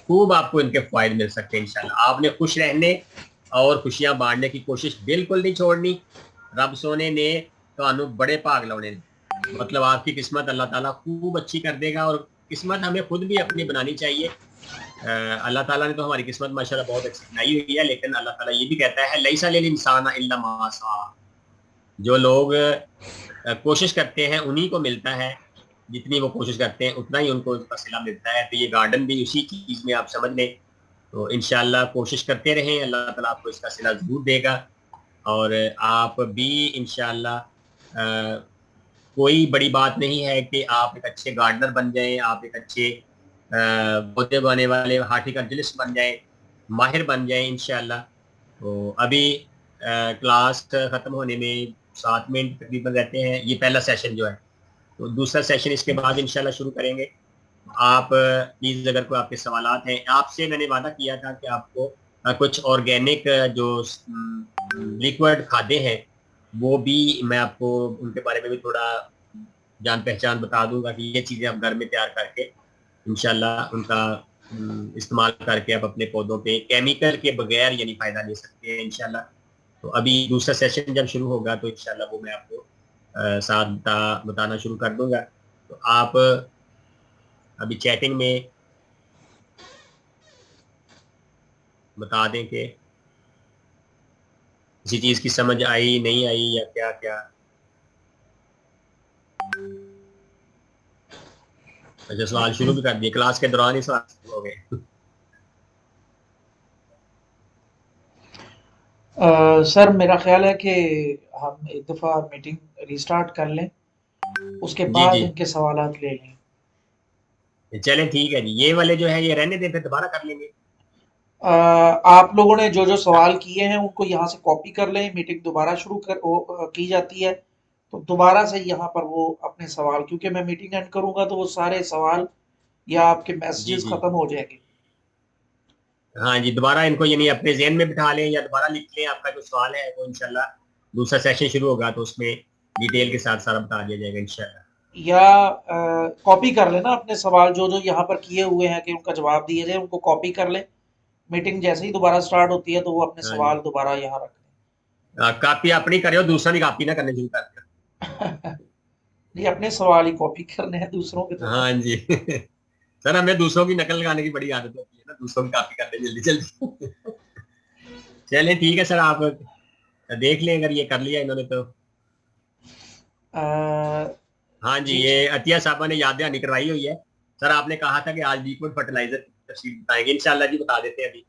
خوب آپ کو ان کے فوائد مل سکتے ہیں انشاءاللہ۔ آپ نے خوش رہنے اور خوشیاں بانٹنے کی کوشش بالکل نہیں چھوڑنی۔ رب سونے نے تو بڑے پاگ لاؤنے، مطلب آپ کی قسمت اللہ تعالیٰ خوب اچھی کر دے گا، اور قسمت ہمیں خود بھی اپنی بنانی چاہیے۔ اللہ تعالیٰ نے تو ہماری قسمت ماشاءاللہ بہت اچھی بنائی ہوئی ہے، لیکن اللہ تعالیٰ یہ بھی کہتا ہے لیس للانسان الا ما سعی، جو لوگ کوشش کرتے ہیں انہی کو ملتا ہے، جتنی وہ کوشش کرتے ہیں اتنا ہی ان کو اس کا صلہ ملتا ہے۔ تو یہ گارڈن بھی اسی چیز میں آپ سمجھ لیں، تو انشاءاللہ کوشش کرتے رہیں، اللہ تعالیٰ آپ کو اس کا صلہ ضرور دے گا، اور آپ بھی انشاءاللہ کوئی بڑی بات نہیں ہے کہ آپ ایک اچھے گارڈنر بن جائیں، آپ ایک اچھے پودے اگانے والے ہارٹیکلچرسٹ بن جائیں، ماہر بن جائیں انشاءاللہ۔ تو ابھی کلاس ختم ہونے میں 7 منٹ تقریباً رہتے ہیں، یہ پہلا سیشن جو ہے، تو دوسرا سیشن اس کے بعد انشاءاللہ شروع کریں گے۔ آپ پلیز اگر کوئی آپ کے سوالات ہیں، آپ سے میں نے وعدہ کیا تھا کہ آپ کو کچھ آرگینک جو لیکوڈ کھادیں ہیں وہ بھی میں آپ کو ان کے بارے میں بھی تھوڑا جان پہچان بتا دوں گا کہ یہ چیزیں آپ گھر میں تیار کر کے انشاءاللہ ان کا استعمال کر کے آپ اپنے پودوں پہ کیمیکل کے بغیر یعنی فائدہ لے سکتے ہیں انشاءاللہ. تو ابھی دوسرا سیشن جب شروع ہوگا تو انشاءاللہ وہ میں آپ کو ساتھ بتانا شروع کر دوں گا. تو آپ ابھی چیٹنگ میں بتا دیں کہ کسی چیز کی سمجھ آئی نہیں آئی یا کیا کیا. اچھا سوال شروع بھی کر دیے, کلاس کے دوران ہی سوال شروع ہو گئے. سر میرا خیال ہے کہ ہم ایک دفعہ میٹنگ ریسٹارٹ کر لیں, اس کے جی بعد جی ان کے سوالات لے لیں. چلیں ٹھیک ہے جی, یہ والے جو ہے یہ رہنے دیں, پھر دوبارہ کر لیں گے. آپ لوگوں نے جو جو سوال کیے ہیں ان کو یہاں سے کاپی کر لیں, میٹنگ دوبارہ کی جاتی ہے تو دوبارہ سے یہاں پر وہ اپنے سوال, کیونکہ میں میٹنگ اینڈ کروں گا تو وہ سارے سوال یا آپ کے جی میسیجز جی ختم ہو جائیں گے. ہاں جی, دوبارہ ان کو یعنی اپنے ذہن میں بٹھا لیں یا دوبارہ لکھ لیں آپ کا جو سوال ہے, وہ انشاءاللہ دوسرا سیشن شروع ہوگا تو اس میں ڈیٹیل کے ساتھ سارا بتا دیا جائے گا انشاءاللہ. یا کاپی کر لینا اپنے سوال جو جو یہاں پر کیے ہوئے ہیں کہ ان کا جواب دیے جائے, ان کو کاپی کر لیں. میٹنگ جیسے ہی دوبارہ سٹارٹ ہوتی ہے تو وہ اپنے ہاں جی, سوال دوبارہ یہاں رکھ کاپی اپنی کرے ہو, دوسرا بھی کاپی نہ کرنے شروع کر دیا. دیں. نہیں, اپنے سوال ہی کاپی کرنے ہیں, دوسروں کے تو ہاں جی سر ہمیں دوسروں کی نقل لگانے کی بڑی عادت ہوتی ہے نا, دوسروں کی کاپی کرتے جلدی جلدی. چلیں ٹھیک ہے سر, آپ دیکھ لیں اگر یہ کر لیا انہوں نے تو. ہاں جی, جی جی. یہ عطیہ صاحبہ نے یاد دہانی کروائی ہوئی ہے. سر آپ نے کہا تھا کہ آج لیکوڈ فرٹیلائزر کی تفصیل بتائیں گے, انشاءاللہ جی بتا دیتے ہیں ابھی.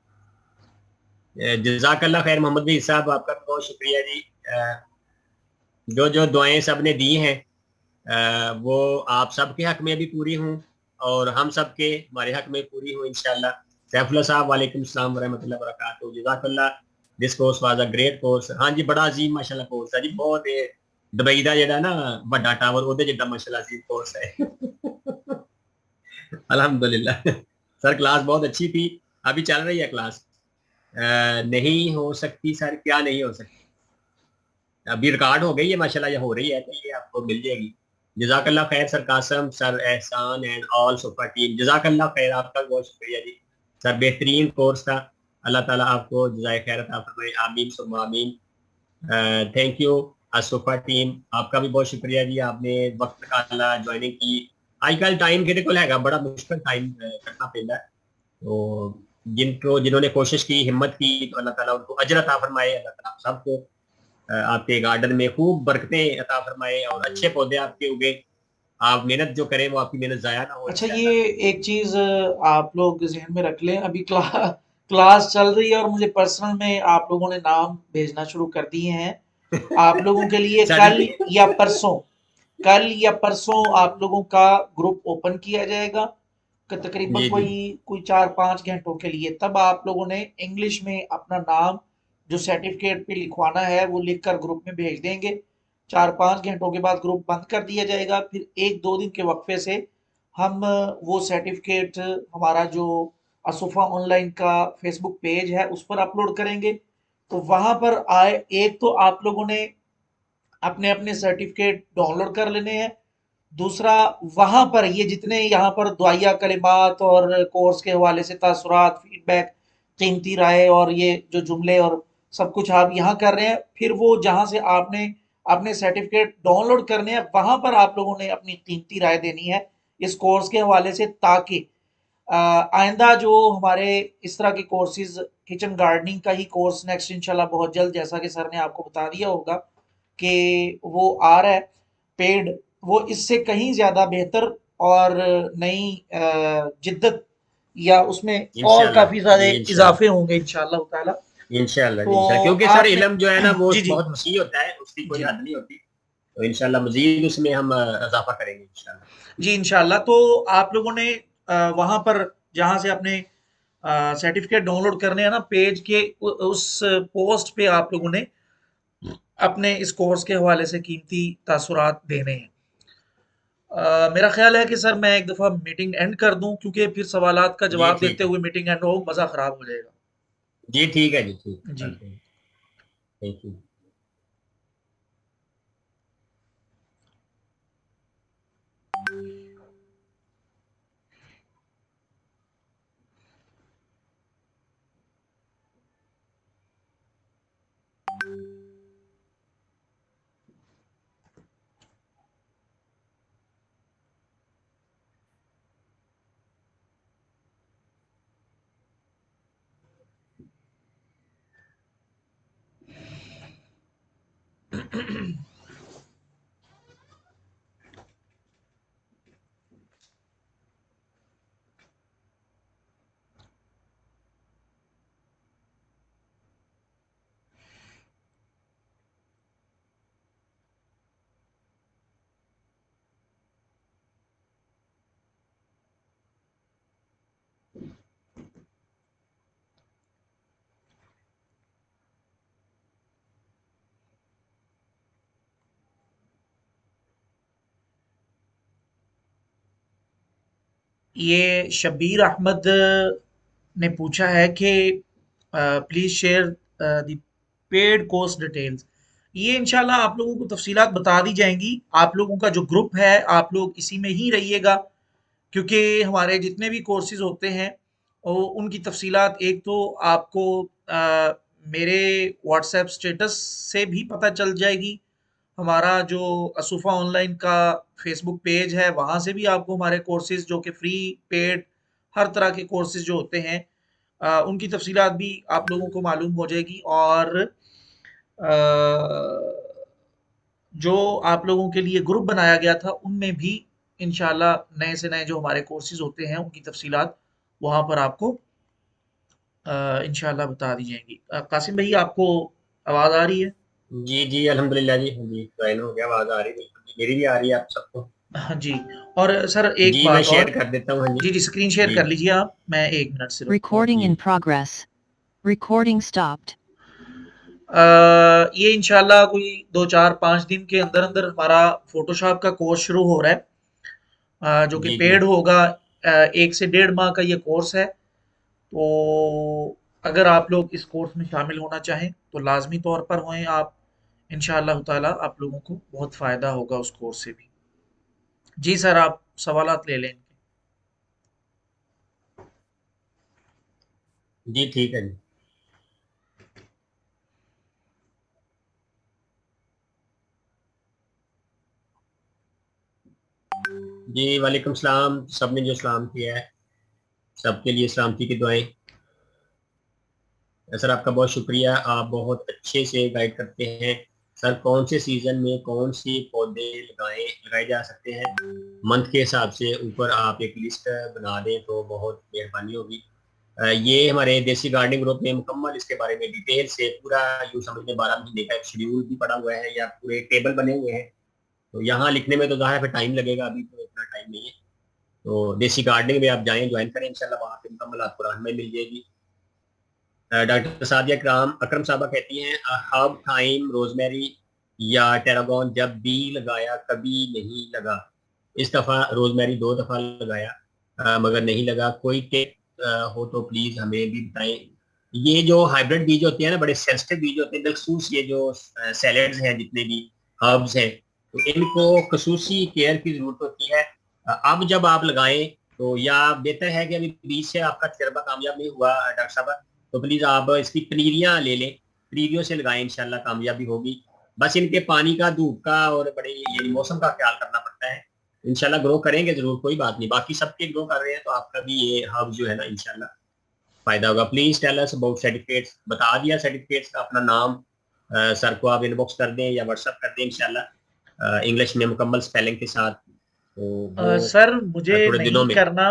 جزاک اللہ خیر محمد بھائی صاحب, آپ کا بہت شکریہ جی. جو جو دعائیں سب نے دی ہیں وہ آپ سب کے حق میں بھی پوری ہوں اور ہم سب کے ہمارے حق میں پوری ہوں انشاءاللہ. سیف اللہ صاحب وعلیکم السلام ورحمۃ اللہ وبرکاتہ, جزاک اللہ. This course was a great course. ہاں جی, بڑا عظیم ماشاءاللہ کورس ہے جی, بہت دبئی دا جڑا نا بڑا ٹاور وہ جڑا ماشاءاللہ عظیم کورس ہے. الحمدللہ سر, کلاس بہت اچھی تھی, ابھی چل رہی ہے کلاس. نہیں ہو سکتی سر, کیا نہیں ہو سکتی؟ ابھی ریکارڈ ہو گئی ہے ماشاءاللہ, یہ ہو رہی ہے تو یہ آپ کو مل جائے گی. جزاک اللہ خیر سر قاسم, سر احسان اینڈ آل سپر ٹیم, جزاک اللہ خیر, آپ کا بہت شکریہ جی. سر بہترین کورس تھا, اللہ تعالیٰ آپ کو جزائے خیر عطا فرمائے, آمین ثم آمین. تھینک یو سپر ٹیم, آپ کا بھی بہت شکریہ جی, آپ نے وقت نکالا, جوائننگ کی. آج کل ٹائم کہتے کو لے گا, بڑا مشکل ٹائم کرنا پڑتا ہے. تو جنہوں نے کوشش کی, ہمت کی, تو اللہ تعالیٰ ان کو اجر عطا فرمائے. اللہ تعالیٰ سب کو آپ کے گارڈن میں خوب برکتیں عطا فرمائے اور اچھے پودے آپ کے اگے. آپ محنت جو کریں وہ آپ کی محنت ضائع نہ ہو اچھا, انشاءاللہ. یہ ایک چیز آپ لوگ ذہن میں رکھ لیں, ابھی کلاس چل رہی ہے اور مجھے پرسنل میں آپ لوگوں نے نام بھیجنا شروع کر دیے ہیں. آپ لوگوں کے لیے کل یا پرسوں آپ لوگوں کا گروپ اوپن کیا جائے گا کہ تقریباً جی جی کوئی 4-5 گھنٹوں کے لیے. تب آپ لوگوں نے انگلش میں اپنا نام جو سرٹیفکیٹ پہ لکھوانا ہے وہ لکھ کر گروپ میں بھیج دیں گے. 4-5 گھنٹوں کے بعد گروپ بند کر دیا جائے گا, پھر 1-2 دن کے وقفے سے ہم وہ سرٹیفکیٹ ہمارا جو اسوفا آن لائن کا فیس بک پیج ہے اس پر اپلوڈ کریں گے. تو وہاں پر آئے, ایک تو آپ لوگوں نے اپنے اپنے سرٹیفکیٹ ڈاؤن لوڈ کر لینے ہیں, دوسرا وہاں پر یہ جتنے یہاں پر دعائیہ کلمات اور کورس کے حوالے سے تاثرات, فیڈ بیک, قیمتی رائے اور یہ جو جملے اور سب کچھ آپ یہاں کر رہے ہیں, پھر وہ جہاں سے آپ نے اپنے سرٹیفکیٹ ڈاؤن لوڈ کرنے ہیں وہاں پر آپ لوگوں نے اپنی قیمتی رائے دینی ہے اس کورس کے حوالے سے, تاکہ آئندہ جو ہمارے اس طرح کے کورسز, کچن گارڈننگ کا ہی کورس نیکسٹ انشاءاللہ بہت جلد, جیسا کہ سر نے آپ کو بتا دیا ہوگا کہ وہ آ رہا ہے پیڈ, وہ اس سے کہیں زیادہ بہتر اور نئی جدت یا اس میں اور انشاءاللہ کافی زیادہ جی انشاءاللہ اضافے ہوں گے انشاءاللہ تعالی. انشاءاللہ جی تو انشاءاللہ, کیونکہ سر آپ نے علم جو ہے نا وہ جی جی بہت وسیع ہوتا ہے, اس کی کوئی جی حد نہیں ہوتی. تو انشاءاللہ مزید اس میں ہم اضافہ کریں گے انشاءاللہ. جی انشاءاللہ. تو آپ لوگوں نے وہاں پر جہاں سے اپنے سرٹیفکیٹ ڈاؤن لوڈ کرنے ہیں نا, پیج کے اس پوسٹ پہ آپ لوگوں نے اپنے اس کورس کے حوالے سے قیمتی تاثرات دینے ہیں. میرا خیال ہے کہ سر میں ایک دفعہ میٹنگ اینڈ کر دوں, کیونکہ پھر سوالات کا جی جواب ٹھیک دیتے ہے ہوئے میٹنگ اینڈ ہو, مزہ خراب ہو جائے گا. جی, ٹھیک ہے جی, ٹھیک جی. کرتے ہیں. Thank you. ये शब्बीर अहमद ने पूछा है कि please share the paid course details. ये इंशाल्लाह आप लोगों को तफसीलात बता दी जाएंगी। आप लोगों का जो ग्रुप है आप लोग इसी में ही रहिएगा, क्योंकि हमारे जितने भी कोर्सेज होते हैं उनकी तफसीलात एक तो आपको मेरे व्हाट्सएप स्टेटस से भी पता चल जाएगी। हमारा जो असुफा ऑनलाइन का फेसबुक पेज है वहाँ से भी आपको हमारे कोर्सेज जो कि फ्री पेड हर तरह के कोर्सेज जो होते हैं उनकी तफसीलात भी आप लोगों को मालूम हो जाएगी। और जो आप लोगों के लिए ग्रुप बनाया गया था उनमें भी इंशाल्लाह नए से नए जो हमारे कोर्सेज होते हैं उनकी तफसीलात वहाँ पर आपको इंशाल्लाह बता दी जाएंगी। कासिम भाई आपको आवाज़ आ रही है? जी जी अल्हम्दुलिल्लाह जी, हाँ जी ज्वाइन हो गया, आवाज आ रही है, बिल्कुल जी, मेरी भी आ रही है आप सबको? हाँ जी। और सर एक जी मैं बात शेयर और, कर देता हूँ, हाँ जी। जी जी स्क्रीन शेयर जी कर लीजिए आप, मैं 1 मिनट से रुकता हूँ। Recording in ji progress. Recording stopped. ये इंशाल्लाह कोई 2 4 5 दिन के अंदर अंदर हमारा फोटोशॉप का कोर्स शुरू हो रहा है, जो कि जी जी पेड होगा। 1 से 1.5 माह का ये कोर्स है। तो अगर आप लोग इस कोर्स में शामिल होना चाहें तो लाजमी तौर पर होएं आप। इंशाअल्लाह ताला आप लोगों को बहुत फ़ायदा होगा उस कोर्स से भी। जी सर, आप सवालात ले लें। जी ठीक है जी। जी वालेकुम सलाम, सबने जो सलाम किया है सबके लिए सलामती की दुआएं। सर आपका बहुत शुक्रिया, आप बहुत अच्छे से गाइड करते हैं। सर कौन से सीजन में कौन सी पौधे लगाए जा सकते हैं, मंथ के हिसाब से ऊपर आप एक लिस्ट बना दें तो बहुत मेहरबानी होगी। ये हमारे देसी गार्डनिंग ग्रुप में मुकम्मल इसके बारे में डिटेल से पूरा यूँ समझ में 12 महीने का एक शेड्यूल भी पड़ा हुआ है, या पूरे टेबल बने हुए हैं। तो यहाँ लिखने में तो ज़ाहिर है टाइम लगेगा, अभी तो इतना टाइम नहीं है। तो देसी गार्डनिंग में आप जाएं, ज्वाइन करें, इंशाल्लाह वहाँ पे मुकम्मल आपको रहनुमाई मिल जाएगी। डॉक्टर सादिया अकराम अकरम साहबा कहती हैं हब टाइम रोजमेरी या टेरागोन जब भी लगाया कभी नहीं लगा। इस दफ़ा रोजमेरी 2 दफ़ा लगाया मगर नहीं लगा। कोई टिप हो तो प्लीज़ हमें भी बताएं। ये जो हाइब्रिड बीज होते हैं ना, बड़े सेंसिटिव बीज होते हैं, बिलखसूस ये जो सैलेड्स हैं, जितने भी हर्ब्स हैं, तो इनको खसूसी केयर की ज़रूरत होती है। अब जब आप लगाएं तो या बेहतर है कि अभी बीज से आपका तजर्बा कामयाब नहीं हुआ डॉक्टर साहब, तो प्लीज आप इसकी पनीरियां ले लें, पनीरियों से लगाएं, इंशाल्लाह कामयाबी होगी। बस इनके पानी का, धूप का और बड़े ये मौसम का ख्याल करना पड़ता है। इंशाल्लाह ग्रो करेंगे जरूर, कोई बात नहीं, बाकी सबके ग्रो कर रहे हैं तो आपका भी ये हब जो है ना इंशाल्लाह फायदा होगा। Please tell us about certificates, बता दिया सर्टिफिकेट्स का अपना नाम, सर को आप इनबॉक्स कर दें या व्हाट्सअप कर दें इंशाल्लाह, इंग्लिश में मुकम्मल स्पेलिंग के साथ। तो वो सर मुझे थोड़े दिनों नहीं में करना,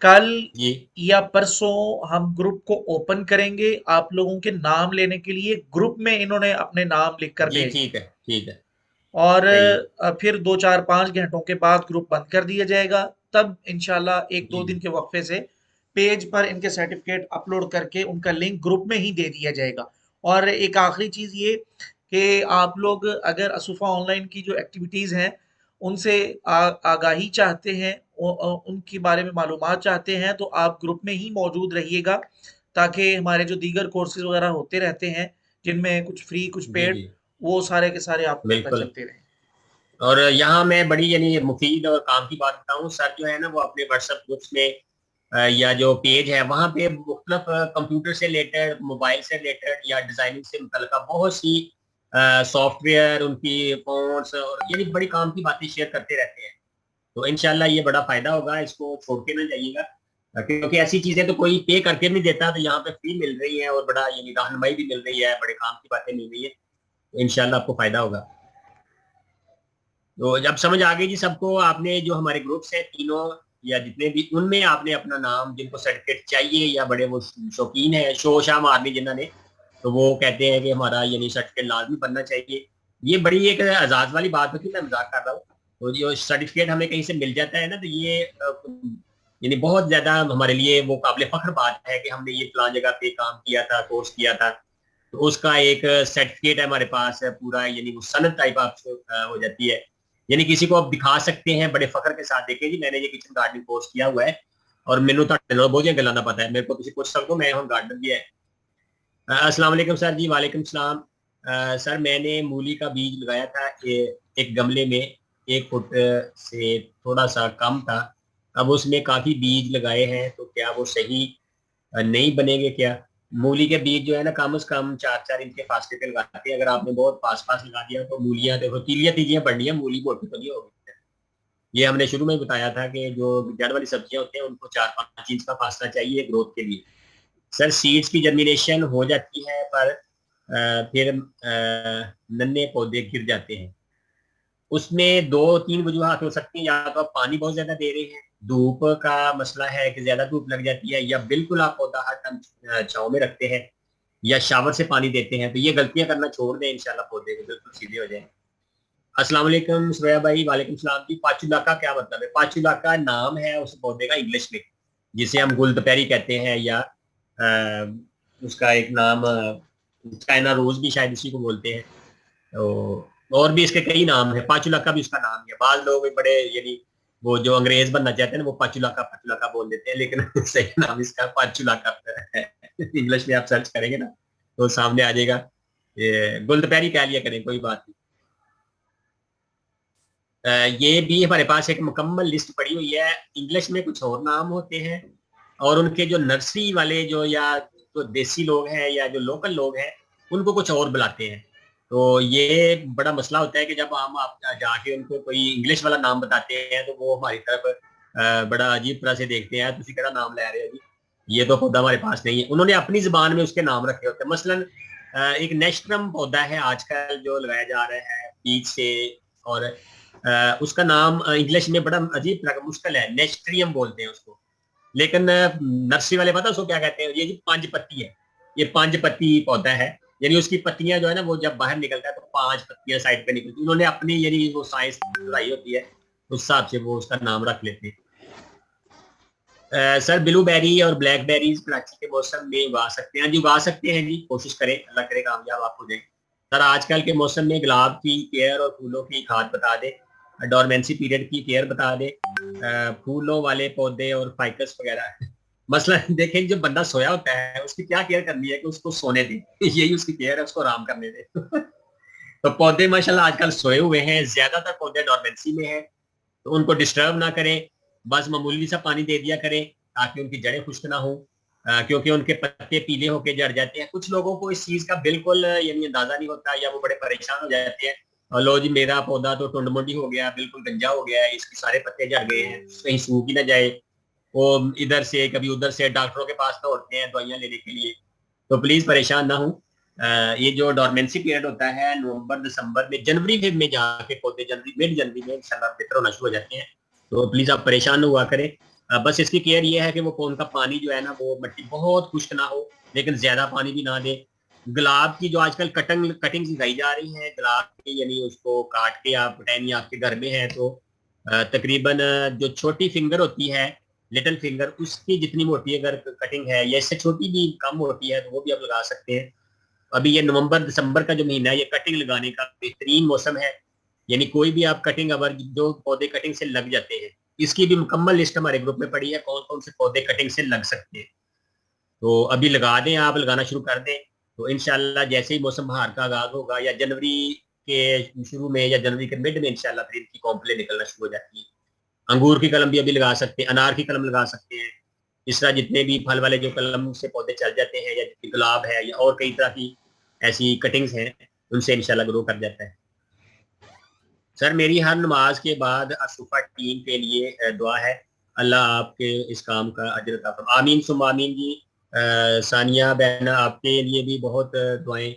कल जी या परसों हम ग्रुप को ओपन करेंगे आप लोगों के नाम लेने के लिए। ग्रुप में इन्होंने अपने नाम लिख कर जी भेजने, ठीक है ठीक है, और सही है। फिर 2 4 5 घंटों के बाद ग्रुप बंद कर दिया जाएगा। तब इंशाल्लाह एक जी दो दिन के वक्फे से पेज पर इनके सर्टिफिकेट अपलोड करके उनका लिंक ग्रुप में ही दे दिया जाएगा। और एक आखिरी चीज ये कि आप लोग अगर असुफा ऑनलाइन की जो एक्टिविटीज हैं उनसे आगाही चाहते हैं, उनके बारे में मालूमात चाहते हैं, तो आप ग्रुप में ही मौजूद रहिएगा, ताकि हमारे जो दीगर कोर्सेज वगैरह होते रहते हैं जिनमें कुछ फ्री कुछ जी पेड, जी वो सारे के सारे आपको पता बिल्कुल। चलते रहें। और यहाँ मैं बड़ी यानी मुफीद और काम की बात बताऊँ, सर जो है ना वो अपने व्हाट्सएप ग्रुप्स में या जो पेज है वहाँ पे मुख्तलिफ कंप्यूटर से रिलेटेड, मोबाइल से रिलेटेड या डिजाइनिंग से मुतल्लिका बहुत सी सॉफ्टवेयर, उनकी फोन्स और यानी बड़ी काम की बातें शेयर करते रहते हैं। तो इंशाल्लाह ये बड़ा फायदा होगा, इसको छोड़ के ना जाइएगा, क्योंकि ऐसी चीजें तो कोई पे करके नहीं देता, तो यहाँ पे फ्री मिल रही है और बड़ा यानी रहनुमाई भी मिल रही है, बड़े काम की बातें मिल रही है। تو انشاءاللہ آپ کو فائدہ ہوگا. تو جب سمجھ آ گئی جی سب کو, آپ نے جو ہمارے گروپس ہیں تینوں یا جتنے بھی, ان میں آپ نے اپنا نام, جن کو سرٹیفکیٹ چاہیے یا بڑے وہ شوقین ہیں, شو شام آدمی جنہوں نے, تو وہ کہتے ہیں کہ ہمارا یعنی سرٹیفکیٹ لازمی بننا چاہیے. یہ بڑی ایک اعزاز والی بات ہوتی ہے, میں مذاق کر رہا ہوں. تو جو سرٹیفکیٹ ہمیں کہیں سے مل جاتا ہے نا, تو یہ یعنی بہت زیادہ ہمارے لیے وہ قابل فخر بات ہے کہ ہم نے یہ فلاں جگہ پہ کام کیا تھا, کورس کیا تھا. تو اس کا ایک سرٹیفکیٹ ہے ہمارے پاس پورا, یعنی وہ سند ٹائپ آپ سے ہو جاتی ہے. یعنی کسی کو آپ دکھا سکتے ہیں بڑے فخر کے ساتھ, دیکھیں جی میں نے یہ کچن گارڈننگ کورس کیا ہوا ہے اور مینوں بہت گلاں دا پتا ہے, میرے کو کسی پوچھ سکتے ہو میں ہوں گارڈنر بھی ہے. السلام علیکم سر. جی وعلیکم السلام. سر میں نے مولی کا بیج لگایا تھا ایک گملے میں, 1 فٹ سے تھوڑا سا کم تھا. اب اس میں کافی بیج لگائے ہیں, تو کیا وہ صحیح نہیں بنیں گے کیا؟ مولی کے بیج جو ہے نا کم از کم 4 انچ کے فاصلے پہ لگاتے ہیں. اگر آپ نے بہت پاس پاس لگا دیا تو مولیاں دیکھو تیلیاں تیلیاں بڑھنی ہیں, مولی موٹی تو نہیں ہوگی. یہ ہم نے شروع میں بتایا تھا کہ جو جڑ والی سبزیاں ہوتی ہیں ان کو 4-5 انچ کا فاصلہ چاہیے گروتھ کے لیے. سر سیڈز کی جرمینیشن ہو جاتی ہے پر پھر ننے پودے گر جاتے ہیں. اس میں 2-3 وجوہات ہو سکتی ہیں, یا تو آپ پانی بہت زیادہ دے رہے ہیں, دھوپ کا مسئلہ ہے کہ زیادہ دھوپ لگ جاتی ہے, یا بالکل آپ پودا ہر ٹائم چھاؤں میں رکھتے ہیں, یا شاور سے پانی دیتے ہیں. تو یہ غلطیاں کرنا چھوڑ دیں, انشاءاللہ پودے کو بالکل سیدھے ہو جائیں. السلام علیکم سوریا بھائی. وعلیکم السلام. جی پاچولاکا کیا مطلب ہے؟ پاچولاکا نام ہے اس پودے کا انگلش میں, جسے ہم گل دوپہری کہتے ہیں, یا اس کا ایک نام چائنا روز بھی شاید اسی کو بولتے ہیں. اور بھی اس کے کئی نام ہیں, پاچولاکا بھی اس کا نام ہے. بعض لوگ بڑے یعنی وہ جو انگریز بننا چاہتے ہیں نا, وہ پاچولاکا بول دیتے ہیں, لیکن صحیح نام اس کا پاچولاکا ہے. انگلش میں آپ سرچ کریں گے نا تو سامنے آ جائے گا. گل دوپہری کہہ لیا کریں, کوئی بات نہیں. یہ بھی ہمارے پاس ایک مکمل لسٹ پڑی ہوئی ہے. انگلش میں کچھ اور نام ہوتے ہیں, اور ان کے جو نرسری والے جو یا جو دیسی لوگ ہیں یا جو لوکل لوگ ہیں ان کو کچھ اور بلاتے ہیں. تو یہ بڑا مسئلہ ہوتا ہے کہ جب ہم آپ جا کے ان کو کوئی انگلش والا نام بتاتے ہیں تو وہ ہماری طرف بڑا عجیب طرح سے دیکھتے ہیں, تسی کہڑا نام لے رہے ہو جی, یہ تو پودا ہمارے پاس نہیں ہے. انہوں نے اپنی زبان میں اس کے نام رکھے ہوتے ہیں. مثلاً ایک نیشٹرم پودا ہے آج کل جو لگایا جا رہا ہے بیج سے, اور اس کا نام انگلش میں بڑا عجیب طرح کا مشکل ہے, نیسٹریم بولتے ہیں اس کو, لیکن نرسری والے پتہ اس کو کیا کہتے ہیں؟ یہ جی 5 پتی ہے, یہ 5 پتی پودا ہے. یعنی اس کی پتیاں جو ہے نا وہ جب باہر نکلتا ہے تو 5 پتیاں سائڈ پہ نکلتی. انہوں نے اپنی یعنی وہ سائنس لڑائی ہوتی ہے, اس حساب سے وہ اس کا نام رکھ لیتے ہیں. سر بلو بیری اور بلیک بیریز کراچی کے موسم میں اگا سکتے ہیں؟ جی اگا سکتے ہیں جی, کوشش کریں, اللہ کرے کامیاب آپ ہو جائیں. سر آج کل کے موسم میں گلاب کی کیئر اور پھولوں کی کھاد بتا دیں, ڈورمنسی پیریڈ کی کیئر بتا دیں, پھولوں والے پودے اور فائکس وغیرہ. مسئلہ دیکھیں جو بندہ سویا ہوتا ہے اس کی کیا کیئر کرنی ہے کہ اس کو سونے دیں, یہی اس کی کیئر ہے, اس کو آرام کرنے دیں. تو پودے ماشاءاللہ آج کل سوئے ہوئے ہیں, زیادہ تر پودے ڈورمنسی میں ہیں, تو ان کو ڈسٹرب نہ کریں, بس معمولی سا پانی دے دیا کریں تاکہ ان کی جڑیں خشک نہ ہوں, کیونکہ ان کے پتے پیلے ہو کے جڑ جاتے ہیں. کچھ لوگوں کو اس چیز کا بالکل یعنی اندازہ نہیں ہوتا, یا وہ بڑے پریشان ہو جاتے ہیں, اور لو جی میرا پودا تو ٹنڈ منڈی ہو گیا, بالکل گنجا ہو گیا ہے, اس کے سارے پتے جڑ گئے ہیں, کہیں سوکھ ہی نہ جائے. وہ ادھر سے کبھی ادھر سے ڈاکٹروں کے پاس دوڑتے ہیں دوائیاں لینے کے لیے. تو پلیز پریشان نہ ہوں. یہ جو ڈورمنسی پیریڈ ہوتا ہے نومبر دسمبر میں, جنوری میں جا کے پودے مڈ جنوری میں انشاءاللہ بہتر ہونا شروع ہو جاتے ہیں. تو پلیز آپ پریشان نہ ہوا کریں. بس اس کی کیئر یہ ہے کہ وہ ان کا پانی جو ہے نا وہ مٹی بہت خشک نہ ہو, لیکن زیادہ پانی بھی نہ دے. گلاب کی جو آج کل کٹنگ لگائی جا رہی ہیں گلاب کی, یعنی اس کو کاٹ کے آپ ٹین آپ کے گھر میں ہے تو تقریباً جو چھوٹی فنگر ہوتی ہے لٹل فنگر, اس کی جتنی موٹی اگر کٹنگ ہے یا اس سے چھوٹی بھی کم ہوتی ہے تو وہ بھی آپ لگا سکتے ہیں. ابھی یہ نومبر دسمبر کا جو مہینہ ہے یہ کٹنگ لگانے کا بہترین موسم ہے. یعنی کوئی بھی آپ کٹنگ اگر جو پودے کٹنگ سے لگ جاتے ہیں, اس کی بھی مکمل لسٹ ہمارے گروپ میں پڑی ہے کون کون سے پودے کٹنگ سے لگ سکتے ہیں. تو ابھی لگا دیں, آپ لگانا شروع کر دیں, تو انشاءاللہ جیسے ہی موسم بہار کا آغاز ہوگا یا جنوری کے شروع میں یا جنوری کے مڈ میں انشاءاللہ پھر ان کی کمپلیں نکلنا شروع ہو جاتی ہیں. انگور کی کلم بھی ابھی لگا سکتے ہیں, انار کی کلم لگا سکتے ہیں. اس طرح جتنے بھی پھل والے جو کلم سے پودے چل جاتے ہیں, یا گلاب ہے یا اور کئی طرح کی ایسی کٹنگز ہیں, ان سے انشاءاللہ گرو کر جاتا ہے. سر میری ہر نماز کے بعد اشوفا ٹیم کے لیے دعا ہے, اللہ آپ کے اس کام کا اجر عطا فرمائے. آمین ثم آمین جی. ثانیہ بہن آپ کے لیے بھی بہت دعائیں.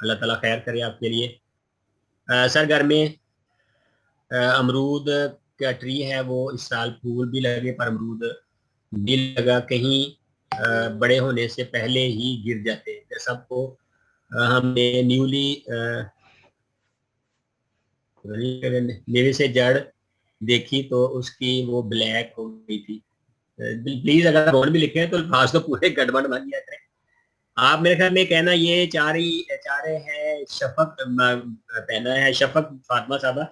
اللہ ताला खैर करे आपके लिए। सर घर में अमरूद का ट्री है, वो इस साल फूल भी लगे पर अमरूद भी लगा, कहीं बड़े होने से पहले ही गिर जाते हैं सबको। हमने न्यूली मेरे से जड़ देखी तो उसकी वो ब्लैक हो गई थी। प्लीज अगर कौन भी लिखे हैं तो खास तो पूरे गड़बड़ बन गया करें। आप मेरे ख्याल में कहना ये चाह रहे हैं शफक कहना है शफक फातिमा साहबा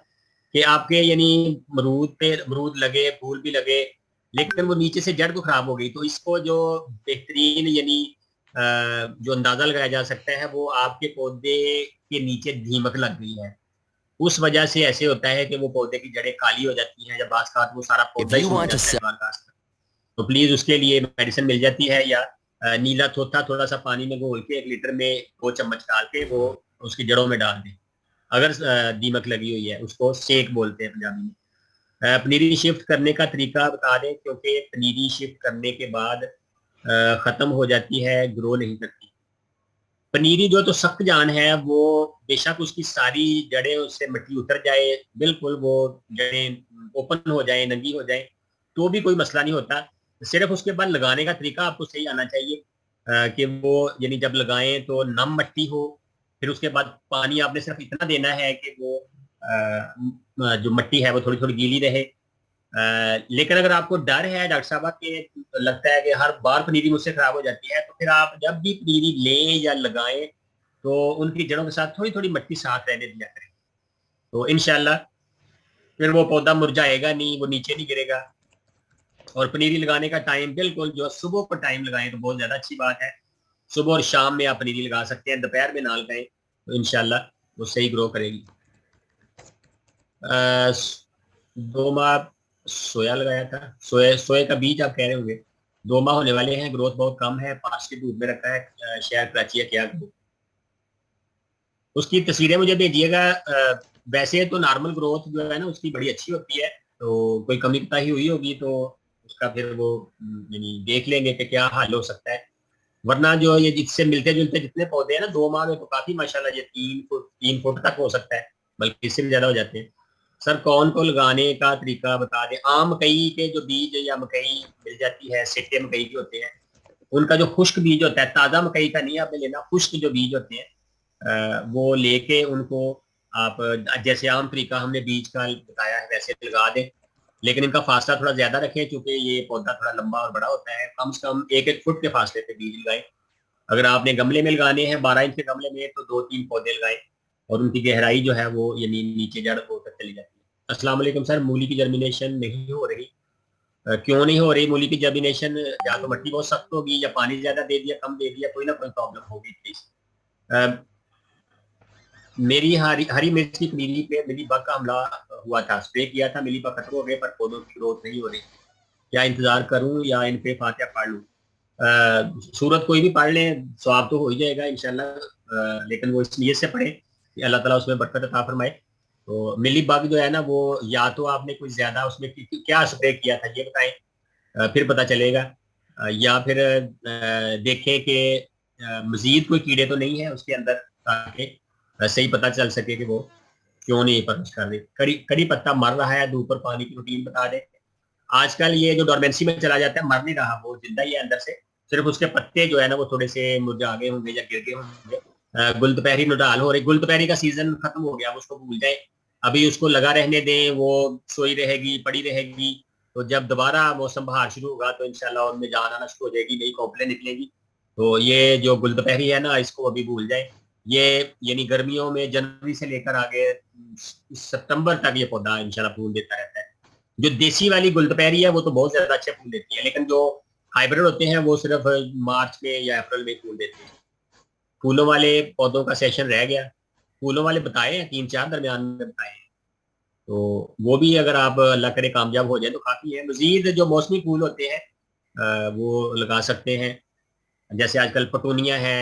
कि आपके यानी अमरूद पे अमरूद लगे, फूल भी लगे, लेकिन वो नीचे से जड़ को खराब हो गई। तो इसको जो बेहतरीन यानी जो अंदाजा लगाया जा सकता है वो आपके पौधे के नीचे दीमक लग गई है, उस वजह से ऐसे होता है कि वो पौधे की जड़ें काली हो जाती हैं, जब बास खात वो सारा पौधा ही सूख जाता है। तो प्लीज उसके लिए मेडिसिन मिल जाती है, या नीला थोथा थोड़ा सा पानी में घोल के 1 लीटर में 2 चम्मच डाल के वो उसकी जड़ों में डाल दें। अगर दीमक लगी हुई है, उसको सेक बोलते हैं पंजाबी में। पनीरी शिफ्ट करने का तरीका बता दें, क्योंकि पनीरी शिफ्ट करने के बाद ख़त्म हो जाती है, ग्रो नहीं करती। पनीरी जो तो सख्त जान है, वो बेशक उसकी सारी जड़ें उससे मिट्टी उतर जाए, बिल्कुल वो जड़ें ओपन हो जाए, नंगी हो जाए, तो भी कोई मसला नहीं होता। सिर्फ उसके बाद लगाने का तरीका आपको सही आना चाहिए कि वो यानी जब लगाएं तो नम मिट्टी हो, फिर उसके बाद पानी आपने सिर्फ इतना देना है कि वो जो मिट्टी है वो थोड़ी थोड़ी गीली रहे। लेकिन अगर आपको डर है डॉक्टर साहब के लगता है कि हर बार पनीरी मुझसे खराब हो जाती है, तो फिर आप जब भी पनीरी लें या लगाएं तो उनकी जड़ों के साथ थोड़ी थोड़ी मिट्टी साथ रहने दिया करें, तो इंशाल्लाह फिर वो पौधा मुरझाएगा नहीं, वो नीचे नहीं गिरेगा। और पनीरी लगाने का टाइम बिल्कुल जो सुबह को टाइम लगाएं तो बहुत ज्यादा अच्छी बात है। सुबह और शाम में आप पनीरी लगा सकते हैं, दोपहर में ना लगाएं, तो इंशाल्लाह वो सही ग्रो करेगी। 2 माह सोया लगाया था, सोए का बीज आप कह रहे होंगे, 2 माह होने वाले हैं, ग्रोथ बहुत कम है, 5 के धूप में रखा है, शहर कराची है, क्या करूं? उसकी तस्वीरें मुझे भेजिएगा। वैसे तो नॉर्मल ग्रोथ जो है ना उसकी बड़ी अच्छी होती है, तो कोई कमी कोताही हुई होगी तो उसका फिर वो यानी देख लेंगे कि क्या हाल हो सकता है। वरना जो ये जिससे मिलते जुलते जितने पौधे हैं ना 2 माह में, तो काफी माशाल्लाह ये 3 फुट तक हो सकता है, बल्कि इससे भी ज्यादा हो जाते हैं। सर कौन को लगाने का तरीका बता दें। आम मकई के जो बीज या मकई मिल जाती है, सिट्टे मकई के होते हैं, उनका जो खुश्क बीज होता है, ताज़ा मकई का नहीं आपने लेना, खुश्क जो बीज होते हैं वो लेके उनको आप जैसे आम तरीका हमने बीज का बताया है वैसे लगा दें, लेकिन इनका फासला थोड़ा ज्यादा रखें क्योंकि ये पौधा थोड़ा लंबा और बड़ा होता है। कम से कम 1-1 फुट के फासले पे बीज लगाएं। अगर आपने गमले में लगाने हैं 12 इंच के गमले में, तो 2-3 पौधे लगाएं और उनकी गहराई जो है वो यानी नीचे जड़ होकर चली जाती है। अस्सलाम वालेकुम सर, मूली की जर्मिनेशन नहीं हो रही, क्यों नहीं हो रही मूली की जर्मिनेशन? या तो मिट्टी बहुत सख्त होगी, या पानी ज्यादा दे दिया, कम दे दिया, कोई ना कोई प्रॉब्लम होगी प्लीज। मेरी हरी मिर्च की पनीरी पे मिली बग का हमला हुआ था, स्प्रे किया था, मिली बग खत्म हो गए पर पौधों की ग्रोथ नहीं हो रही, क्या इंतजार करूं या इन पे फातिहा पढ़ लूं? सूरत कोई भी पढ़ लें, सवाब तो हो ही जाएगा इंशाल्लाह, लेकिन वो इस नीयत से पढ़े कि अल्लाह ताला उसमें बरकत अता फरमाए। तो मिली बग जो है ना, वो या तो आपने कुछ ज्यादा उसमें क्या स्प्रे किया था ये बताएं, फिर पता चलेगा, या फिर देखें कि मजीद कोई कीड़े तो नहीं है उसके अंदर, ताकि सही पता चल सके कि वो क्यों नहीं परवरिश कर रही। कड़ी पत्ता मर रहा है, धूप पर पानी की रूटीन बता दें। आजकल ये जो डोरमेंसी में चला जाता है, मर नहीं रहा, वो जिंदा ही है अंदर से, सिर्फ उसके पत्ते जो है ना वो थोड़े से मुरझा गए होंगे या गिर गए होंगे। गुलदपहरी नडाल हो रही, गुलदपहरी का सीजन खत्म हो गया, उसको भूल जाए, अभी उसको लगा रहने दें, वो सोई रहेगी, पड़ी रहेगी, तो जब दोबारा मौसम बहार शुरू होगा तो इंशाल्लाह उनमें जान आना शुरू हो जाएगी, नई कॉपलें निकलेगी। तो ये जो गुलदपहरी है ना, इसको अभी भूल जाए। ये यानी गर्मियों में जनवरी से लेकर आगे सितंबर तक ये पौधा इंशाल्लाह फूल देता रहता है। जो देसी वाली गुलदपहरी है वो तो बहुत ज्यादा अच्छे फूल देती है, लेकिन जो हाइब्रिड होते हैं वो सिर्फ मार्च में या अप्रैल में फूल देते हैं। फूलों वाले पौधों का सेशन रह गया, फूलों वाले बताए हैं 3-4 दरमियान में बताए हैं, तो वो भी अगर आप अल्लाह करे कामयाब हो जाए तो काफी है। मजीद जो मौसमी फूल होते हैं वो लगा सकते हैं, जैसे आजकल पटूनिया है,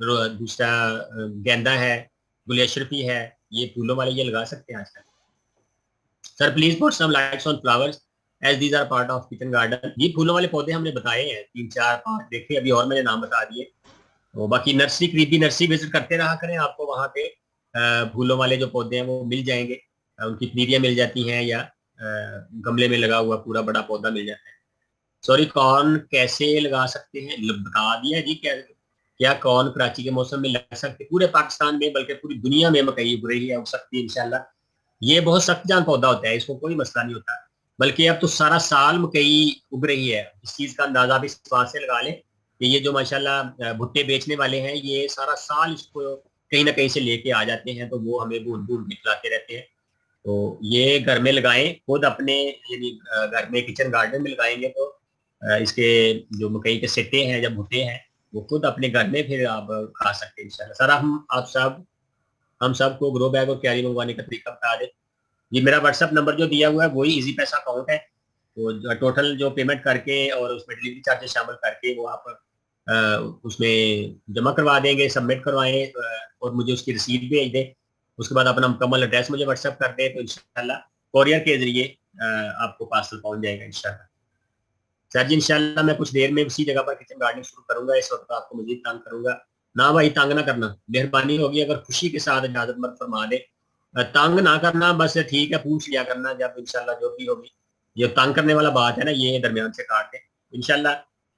दूसरा गेंदा है, गुल अशरफी है, ये फूलों वाले ये लगा सकते हैं आजकल। Sir please put some lights on flowers as these are part of kitchen garden. ये फूलों वाले पौधे हमने बताए हैं 3-4-5 देखे, अभी और मैंने नाम बता दिए। تو باقی نرسری قریبی نرسری وزٹ کرتے رہا کریں, آپ کو وہاں پہ پھولوں والے جو پودے ہیں وہ مل جائیں گے, ان کی پنیریاں مل جاتی ہیں یا گملے میں لگا ہوا پورا بڑا پودا مل جاتا ہے. سوری, کارن کیسے لگا سکتے ہیں, بتا دیا جی. کیا کارن کراچی کے موسم میں لگ سکتے؟ پورے پاکستان میں بلکہ پوری دنیا میں مکئی اگ رہی ہے, اگ سکتی ہے انشاءاللہ. یہ بہت سخت جان پودا ہوتا ہے, اس کو کوئی مسئلہ نہیں ہوتا, بلکہ اب تو سارا سال مکئی اگ رہی ہے. اس چیز کا اندازہ بھی اس بات سے لگا لیں کہ یہ جو ماشاءاللہ بھٹے بیچنے والے ہیں یہ سارا سال اس کو کہیں نہ کہیں سے لے کے آ جاتے ہیں, تو وہ ہمیں بھون بھون کے کھلاتے رہتے ہیں. تو یہ گھر میں لگائیں خود اپنے, یعنی گھر میں کچن گارڈن میں لگائیں گے تو اس کے جو مکئی کے سٹے ہیں یا بھٹے ہیں وہ خود اپنے گھر میں پھر آپ کھا سکتے ہیں انشاءاللہ. سر ہم سب کو گرو بیگ اور کیری منگوانے کا طریقہ بتا دیں. یہ میرا واٹس ایپ نمبر جو دیا ہوا ہے وہی ایزی پیسہ اکاؤنٹ ہے. تو ٹوٹل جو پیمنٹ کر کے اور اس میں ڈلیوری چارجز شامل کر کے وہ آپ اس میں جمع کروا دیں گے, سبمٹ کروائیں اور مجھے اس کی رسید بھیج دیں. اس کے بعد اپنا مکمل ایڈریس مجھے واٹس ایپ کر دیں, تو انشاءاللہ کوریئر کے ذریعے آپ کو پارسل پہنچ جائے گا انشاءاللہ. سر جی انشاءاللہ میں کچھ دیر میں اسی جگہ پر کچن گارڈننگ شروع کروں گا. اس وقت آپ کو مزید تنگ کروں گا نہ بھائی, تنگ نہ کرنا, مہربانی ہوگی اگر خوشی کے ساتھ اجازت مت فرما دے. تنگ نہ کرنا, بس ٹھیک ہے پوچھ لیا کرنا جب انشاءاللہ جو بھی ہوگی. یہ تنگ کرنے والا بات ہے نا, یہ درمیان سے کاٹ دیں انشاءاللہ.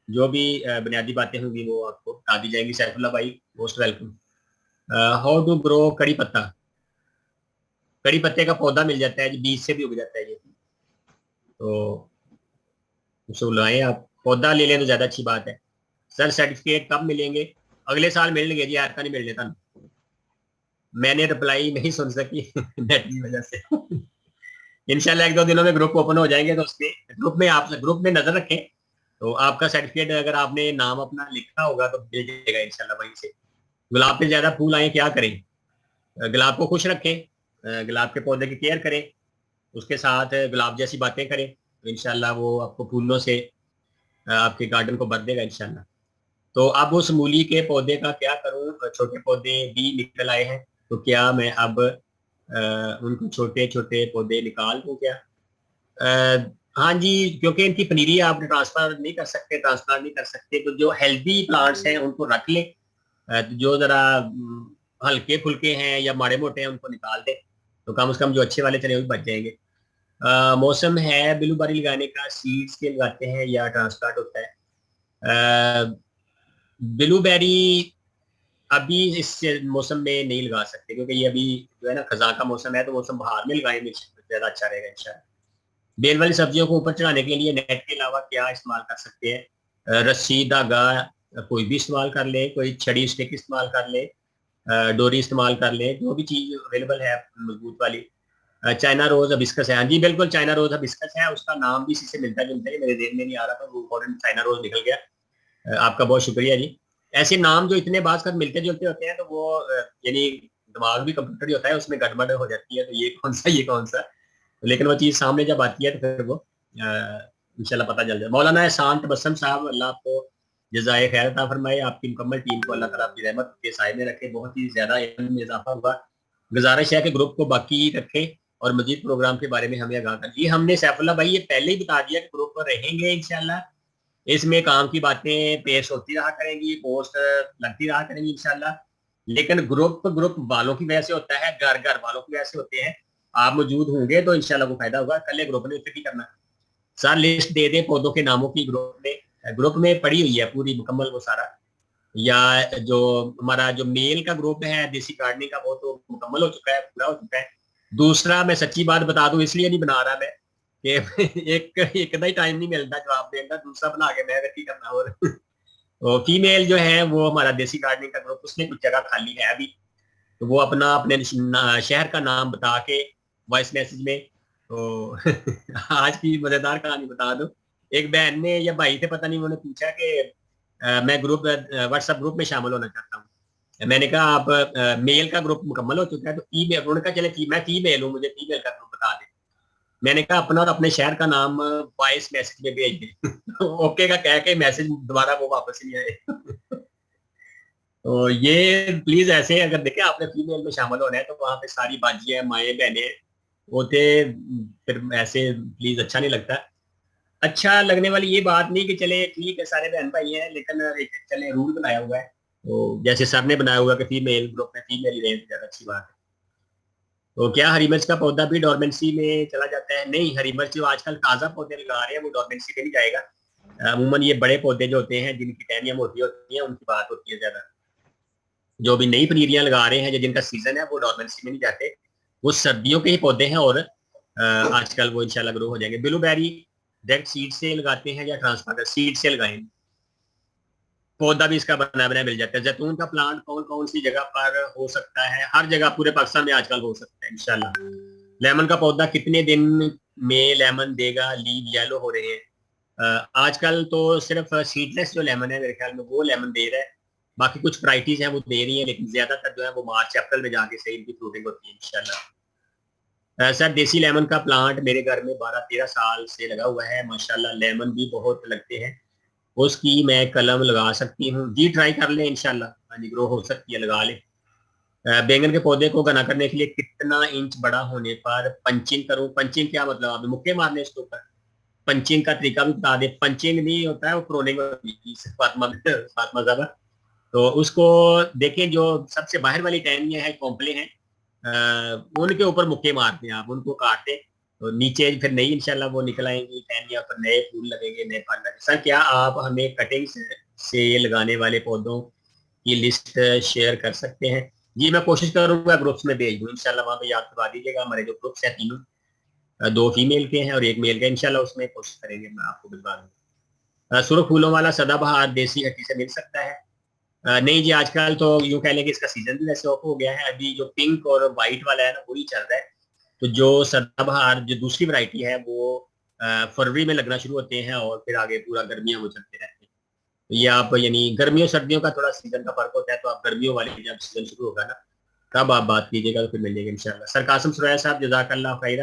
جو بھی بنیادی باتیں ہوں گی وہ آپ کو بتا دی جائیں گی. سیف اللہ بھائی most welcome. How to grow کڑی پتا. کڑی پتے کا پودا مل جاتا ہے جی, بیج سے بھی اگ جاتا ہے یہ, تو اسے لائیں آپ, پودا لے لیں تو زیادہ اچھی بات ہے. سر سرٹیفکیٹ کب ملیں گے؟ اگلے سال ملیں گے جی, آج کا نہیں مل لیتا. میں نے رپلائی نہیں سن سکی نیٹ کی وجہ سے. انشاءاللہ 1-2 دنوں میں گروپ اوپن ہو جائیں گے تو اس کے گروپ میں نظر رکھیں, تو آپ کا سرٹیفکیٹ اگر آپ نے نام اپنا لکھا ہوگا تو مل جائے گا انشاءاللہ وہیں سے. گلاب پہ زیادہ پھول آئیں کیا کریں؟ گلاب کو خوش رکھیں, گلاب کے پودے کی کیئر کریں, اس کے ساتھ گلاب جیسی باتیں کریں, تو انشاءاللہ وہ آپ کو پھولوں سے آپ کے گارڈن کو بھر دے گا انشاءاللہ. تو اب اس مولی کے پودے کا کیا کروں؟ چھوٹے پودے بھی نکل آئے ہیں, تو کیا میں اب ان کو چھوٹے چھوٹے پودے نکال دوں کیا؟ ہاں جی, کیونکہ ان کی پنیری آپ ٹرانسفر نہیں کر سکتے, تو جو ہیلدی پلانٹس ہیں ان کو رکھ لیں, جو ذرا ہلکے پھلکے ہیں یا ماڑے موٹے ہیں ان کو نکال دیں, تو کم از کم جو اچھے والے چلے وہ بچ جائیں گے. موسم ہے بلو باری لگانے کا, سیڈز کے لگاتے ہیں یا ٹرانسپلانٹ ہوتا ہے؟ بلو بیری ابھی اس موسم میں نہیں لگا سکتے, کیونکہ یہ ابھی جو ہے نا خزاں کا موسم ہے, تو موسم بہار میں لگائیں گے زیادہ اچھا رہے گا انشاءاللہ. بیل والی سبزیوں کو اوپر چڑھانے کے لیے نیٹ کے علاوہ کیا استعمال کر سکتے ہیں؟ رسی, دھاگا کوئی بھی استعمال کر لیں, کوئی چھڑی اسٹک استعمال کر لیں, ڈوری استعمال کر لیں, جو بھی چیز اویلیبل ہے مضبوط والی. چائنا روز ہبسکس ہے, ہاں جی بالکل چائنا روز ہبسکس ہے, اس کا نام بھی اسی سے ملتا جلتا ہے, میرے ذہن میں نہیں آ رہا تھا, وہ فوراً چائنا روز نکل گیا. آپ کا بہت شکریہ جی. ایسے نام جو اتنے بعض کر ملتے جلتے ہوتے ہیں تو وہ یعنی دماغ بھی کمپیوٹر ہی ہوتا ہے, اس میں گڑبڑ ہو جاتی ہے, تو یہ کون سا, لیکن وہ چیز سامنے جب آتی ہے تو پھر وہ انشاءاللہ پتہ چل جائے. مولانا احسان تبسم صاحب, اللہ آپ کو جزائے خیر عطا فرمائے, آپ کی مکمل ٹیم کو اللہ تعالیٰ اپنی رحمت کے سائے میں رکھے. بہت ہی زیادہ علم میں اضافہ ہوا. گزارش ہے کہ گروپ کو باقی رکھے اور مزید پروگرام کے بارے میں ہمیں آگاہ کر. یہ ہم نے سیف اللہ بھائی یہ پہلے ہی بتا دیا کہ گروپ پر رہیں گے انشاءاللہ, اس میں کام کی باتیں پیش ہوتی رہا کریں گی, پوسٹ لگتی رہا کریں گی انشاءاللہ, لیکن گروپ والوں کی وجہ سے ہوتا ہے, گھر والوں کی وجہ سے ہوتے ہیں. آپ موجود ہوں گے تو انشاءاللہ کو فائدہ ہوگا. کل گروپ نے اسے کرنا سر لسٹ دے دیں پودوں کے ناموں کی, گروپ میں پڑی ہوئی ہے پوری مکمل وہ سارا, یا جو ہمارا جو میل کا گروپ ہے دیسی گارڈننگ کا وہ تو مکمل ہو چکا ہے, پورا ہو چکا ہے. دوسرا میں سچی بات بتا دوں, اس لیے نہیں بنا رہا میں کہ ایک ہی ٹائم نہیں ملتا جواب دینے کا, دوسرا بنا کے میں ویٹ کرنا. اور فیمیل جو ہے وہ ہمارا دیسی گارڈننگ کا گروپ, اس میں کچھ جگہ خالی ہے ابھی, تو وہ اپنے شہر کا نام بتا کے وائس میسج میں. تو آج کی مزیدار کہانی بتا دو, ایک بہن نے یا بھائی تھے پتہ نہیں, انہوں نے پوچھا کہ میں گروپ واٹس ایپ گروپ میں شامل ہونا چاہتا ہوں. میں نے کہا آپ میل کا گروپ مکمل ہو چکا ہے, تو ای میل, انہوں نے کہا چلے میں فی میل ہوں, مجھے فی میل کا گروپ بتا دیں. میں نے کہا اپنا اور اپنے شہر کا نام وائس میسج میں بھیج دیں. اوکے کا کہہ کے میسج دوبارہ وہ واپس نہیں آئے. تو یہ پلیز ایسے اگر دیکھیں آپ نے فی میل میں شامل ہونا ہے تو وہاں پہ ساری باجیاں مائیں بہنیں ہوتے, پھر ایسے پلیز اچھا نہیں لگتا. اچھا لگنے والی یہ بات نہیں کہ چلے ٹھیک ہے سارے بہن بھائی ہیں, لیکن ایک چلے رول بنایا ہوا ہے تو جیسے سر نے بنایا ہوا کہ فیمیل گروپ میں فیمیل ہی رہے تو زیادہ اچھی بات ہے. تو کیا ہری مرچ کا پودا بھی ڈورمنسی میں چلا جاتا ہے؟ نہیں، ہری مرچ جو آج کل تازہ پودے لگا رہے ہیں وہ ڈورمنسی میں نہیں جائے گا. عموماً یہ بڑے پودے جو ہوتے ہیں جن کی ٹہنیاں موٹی ہوتی ہیں ان کی بات ہوتی ہے زیادہ. جو بھی نئی پنیریاں لگا رہے ہیں جن کا سیزن ہے وہ ڈورمنسی میں نہیں جاتے، وہ سردیوں کے ہی پودے ہیں اور آج کل وہ انشاءاللہ گرو ہو جائیں گے. بلو بیری ڈائریکٹ سیڈ سے لگاتے ہیں یا ٹرانسپلانٹر؟ سیڈ سے لگائیں، پودا بھی اس کا بنا بنا مل جاتا ہے. زیتون کا پلانٹ کون کون سی جگہ پر ہو سکتا ہے؟ ہر جگہ پورے پاکستان میں آج کل ہو سکتا ہے انشاءاللہ. لیمن کا پودا کتنے دن میں لیمن دے گا؟ لیو یلو ہو رہے ہیں. آج کل تو صرف سیڈ لیس جو لیمن ہے میرے خیال میں وہ لیمن دے رہا ہے، باقی کچھ ورائٹیز ہیں وہ دے رہی ہیں، لیکن زیادہ تر جو ہے وہ مارچ اپریل میں جا کے صحیح ان کی فروٹنگ ہوتی ہے انشاءاللہ. سر دیسی لیمن کا پلانٹ میرے گھر میں 12-13 سال سے لگا ہوا ہے ماشاءاللہ، لیمن بھی بہت لگتے ہیں. اس کی میں قلم لگا سکتی ہوں؟ جی ٹرائی کر لیں انشاءاللہ، ہاں جی گرو ہو سکتی ہے، لگا لیں. بینگن کے پودے کو گنا کرنے کے لیے کتنا انچ بڑا ہونے پر پنچنگ کروں؟ پنچنگ کیا مطلب؟ آپ مکے مارنے اس کے اوپر؟ پنچنگ کا طریقہ بھی بتا دیں. پنچنگ نہیں ہوتا ہے وہ پروننگ فاطمہ زادہ. تو اس کو دیکھیں جو سب سے باہر والی ٹہنیاں ہیں کمپلے ہیں ان کے اوپر مکے مارتے ہیں، آپ ان کو کاٹتے تو نیچے پھر نئی انشاءاللہ وہ نکل آئیں گی ٹہنیاں پر، نئے پھول لگیں گے، نئے پھل لگیں گے. سر کیا آپ ہمیں کٹنگ سے لگانے والے پودوں کی لسٹ شیئر کر سکتے ہیں؟ جی میں کوشش کروں گا گروپس میں بھیج دوں انشاءاللہ، وہاں پہ یاد کروا دیجیے گا. ہمارے جو گروپس ہیں تینوں، 2 فیمیل کے ہیں اور 1 میل کا، انشاءاللہ اس میں کوشش کریں گے میں آپ کو بھجوا دوں. سرخ پھولوں والا سدا بہار دیسی ہٹی سے مل سکتا ہے؟ نہیں جی، آج کل تو یوں کہہ لیں کہ اس کا سیزن بھی ویسے آف ہو گیا ہے. ابھی جو پنک اور وائٹ والا ہے نا وہی چل رہا ہے. تو جو سدا بہار جو دوسری ورائٹی ہے وہ فروری میں لگنا شروع ہوتے ہیں اور پھر آگے پورا گرمیاں وہ چلتے رہتے ہیں. تو یہ آپ یعنی گرمیوں سردیوں کا تھوڑا سیزن کا فرق ہوتا ہے، تو آپ گرمیوں والی جب سیزن شروع ہوگا نا تب آپ بات کیجیے گا تو پھر مل جائے گا انشاءاللہ. سر قاسم سریا صاحب جزاک اللہ خیر.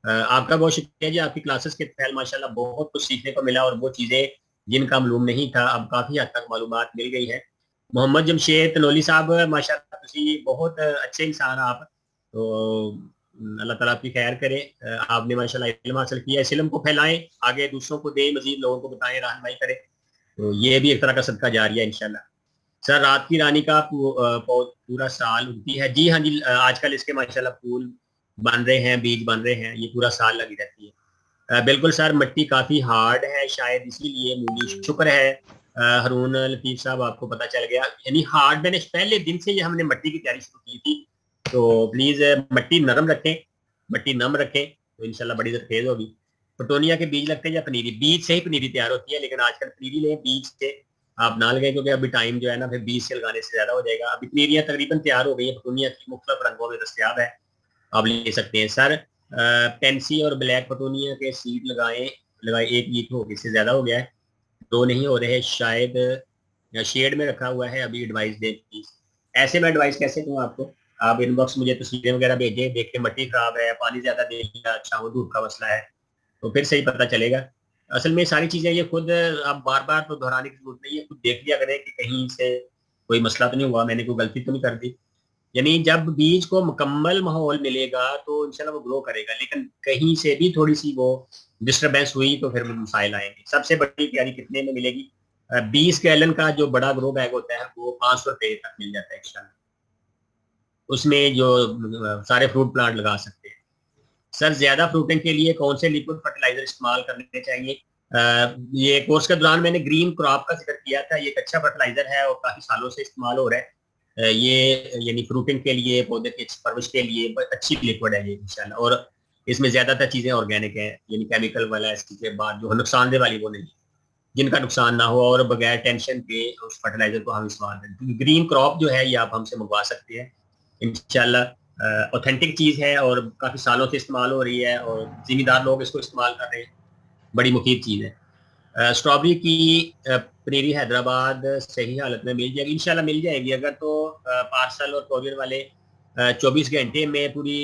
آپ کا بہت شکریہ جی، آپ کی کلاسز کے فیل ماشاءاللہ بہت کچھ سیکھنے کو ملا اور وہ چیزیں جن کا معلوم نہیں تھا اب کافی حد تک معلومات مل گئی ہے. محمد جمشید تنولی صاحب ماشاءاللہ تسی بہت اچھے انسان آپ، تو اللہ تعالیٰ آپ کی خیر کرے. آپ نے ماشاءاللہ علم حاصل کیا، اس علم کو پھیلائیں، آگے دوسروں کو دیں، مزید لوگوں کو بتائیں، رہنمائی کریں، تو یہ بھی ایک طرح کا صدقہ جاریہ انشاءاللہ. سر رات کی رانی کا پورا سال اگتی ہے؟ جی ہاں جی، آج کل اس کے ماشاءاللہ پھول بن رہے ہیں، بیج بن رہے ہیں، یہ پورا سال لگی رہتی ہے. بالکل سر، مٹی کافی ہارڈ ہے شاید اسی لیے مولی. شکر ہے ہارون لطیف صاحب، آپ کو پتہ چل گیا. یعنی ہارڈ میں نے پہلے دن سے یہ ہم نے مٹی کی تیاری شروع کی تھی، تو پلیز مٹی نرم رکھیں، مٹی نم رکھیں تو انشاءاللہ بڑی زرخیز ہوگی. پٹونیا کے بیج لگتے ہیں یا پنیری؟ بیج سے ہی پنیری تیار ہوتی ہے، لیکن آج کل پنیری لیں بیج سے آپ نہ لگیں کیونکہ ابھی ٹائم جو ہے نا پھر بیج سے لگانے سے زیادہ ہو جائے گا. ابھی پنیریاں تقریباً تیار ہو گئی ہیں، پٹونیا کی مختلف رنگوں میں دستیاب ہے، آپ لے سکتے ہیں. سر پینسی اور بلیک پٹونیا کے سیڈ لگائے 1 ویک ہو گئی، اس سے زیادہ ہو گیا ہے، 2 نہیں ہو رہے، شاید شیڈ میں رکھا ہوا ہے، ابھی ایڈوائس دیں پلیز. ایسے میں ایڈوائس کیسے دوں آپ کو؟ آپ ان باکس مجھے تصویریں وغیرہ بھیجیں، دیکھ کے مٹی خراب ہے، پانی زیادہ دے دیا، چھاؤں دھوپ کا مسئلہ ہے تو پھر صحیح پتہ چلے گا. اصل میں ساری چیزیں یہ خود آپ بار بار تو دہرانے کی ضرورت نہیں ہے، خود دیکھ لیا کریں کہ کہیں سے کوئی مسئلہ تو نہیں ہوا، میں نے کوئی غلطی تو نہیں کر دی. یعنی جب بیج کو مکمل ماحول ملے گا تو انشاءاللہ وہ گرو کرے گا، لیکن کہیں سے بھی تھوڑی سی وہ ڈسٹربینس ہوئی تو پھر مسائل آئیں گے. سب سے بڑی تیاری کتنے میں ملے گی؟ 20 گیلن کا جو بڑا گرو بیگ ہوتا ہے وہ 500 روپے تک مل جاتا ہے انشاءاللہ، اس میں جو سارے فروٹ پلانٹ لگا سکتے ہیں. سر زیادہ فروٹنگ کے لیے کون سے لیکوڈ فرٹیلائزر استعمال کرنے چاہیے؟ یہ کورس کے دوران میں نے گرین کراپ کا ذکر کیا تھا، یہ ایک اچھا فرٹیلائزر ہے اور کافی سالوں سے استعمال ہو رہا ہے. یہ یعنی فروٹنگ کے لیے، پودے کی پرورش کے لیے اچھی لیکوڈ ہے یہ انشاءاللہ، اور اس میں زیادہ تر چیزیں آرگینک ہیں، یعنی کیمیکل والا اس کے بعد جو نقصان دہ والی وہ نہیں، جن کا نقصان نہ ہو اور بغیر ٹینشن کے اس فرٹیلائزر کو ہم استعمال کریں. گرین کراپ جو ہے یہ آپ ہم سے منگوا سکتے ہیں انشاءاللہ، اوتھینٹک چیز ہے اور کافی سالوں سے استعمال ہو رہی ہے اور ذمہ دار لوگ اس کو استعمال کر رہے ہیں، بڑی مفید چیز ہے. اسٹرابری کی پنیری حیدرآباد صحیح حالت میں مل جائے گی؟ انشاءاللہ مل جائے گی، اگر تو پارسل اور کوریئر والے 24 گھنٹے میں پوری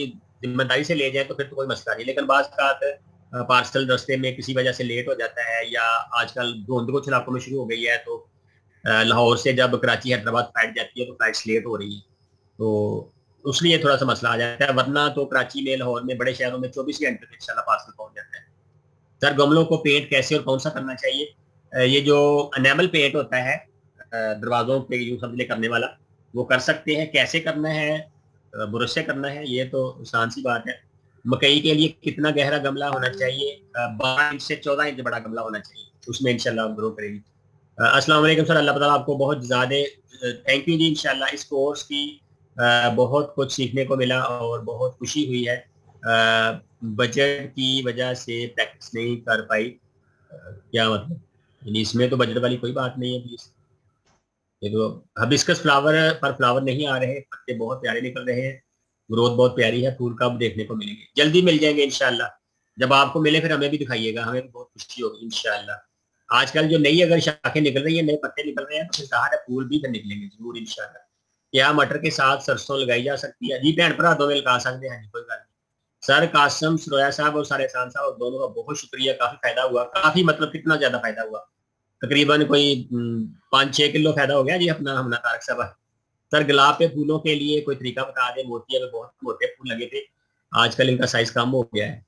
ذمہ داری سے لے جائیں تو پھر تو کوئی مسئلہ نہیں، لیکن بعض اوقات پارسل رستے میں کسی وجہ سے لیٹ ہو جاتا ہے، یا آج کل دھند کچھ علاقوں میں شروع ہو گئی ہے تو لاہور سے جب کراچی حیدرآباد فلائٹ جاتی ہے تو فلائٹس لیٹ ہو رہی ہیں، تو اس لیے تھوڑا سا مسئلہ آ جاتا ہے، ورنہ تو کراچی میں، لاہور میں، بڑے شہروں میں 24 گھنٹے میں انشاءاللہ پارسل پہنچ جاتا ہے. سر گملوں کو پینٹ کیسے اور کون سا کرنا چاہیے؟ یہ جو انیمل پینٹ ہوتا ہے दरवाज़ों पे यूँ समझ ले करने वाला, वो कर सकते हैं। कैसे करना है, ब्रश से करना है, ये तो आसान सी बात है। मकई के लिए कितना गहरा गमला होना चाहिए? 12 इंच से 14 इंच बड़ा गमला होना चाहिए, उसमें इंशाल्लाह ग्रो करेगी। अस्सलाम वालेकुम सर, अल्लाह ताला आपको बहुत ज़्यादा थैंक यू जी। इंशाल्लाह इस कोर्स की बहुत कुछ सीखने को मिला और बहुत खुशी हुई है। बजट की वजह से प्रैक्टिस नहीं कर पाई। क्या मतलब, यानी इसमें तो बजट वाली कोई बात नहीं है प्लीज। ये तो हबिस्कस फ्लावर पर फ्लावर नहीं आ रहे, पत्ते बहुत प्यारे निकल रहे हैं, ग्रोथ बहुत प्यारी है। फूल कब देखने को मिलेंगे? जल्दी मिल जाएंगे इंशाल्लाह। जब आपको मिले फिर हमें भी दिखाइएगा, हमें भी बहुत खुशी होगी इंशाल्लाह। आजकल जो नई अगर शाखें निकल रही है, नए पत्ते निकल रहे हैं, तो फिर ज़ाहिर है फूल भी फिर निकलेंगे जरूर इंशाल्लाह। क्या मटर के साथ सरसों लगाई जा सकती है? जी भैन भरा दो में लगा सकते हैं, कोई बात नहीं। सर कासम सरोया साहब और सारे एहसान साहब दोनों का बहुत शुक्रिया, काफी फायदा हुआ, काफी मतलब कितना ज्यादा फायदा हुआ, तकरीबन कोई 5-6 किलो फायदा हो गया जी अपना हमना तारक साहब। सर गुलाब के फूलों के लिए कोई तरीका बता दें, मोतिया में बहुत मोटे फूल लगे थे, आजकल इनका साइज कम हो गया है।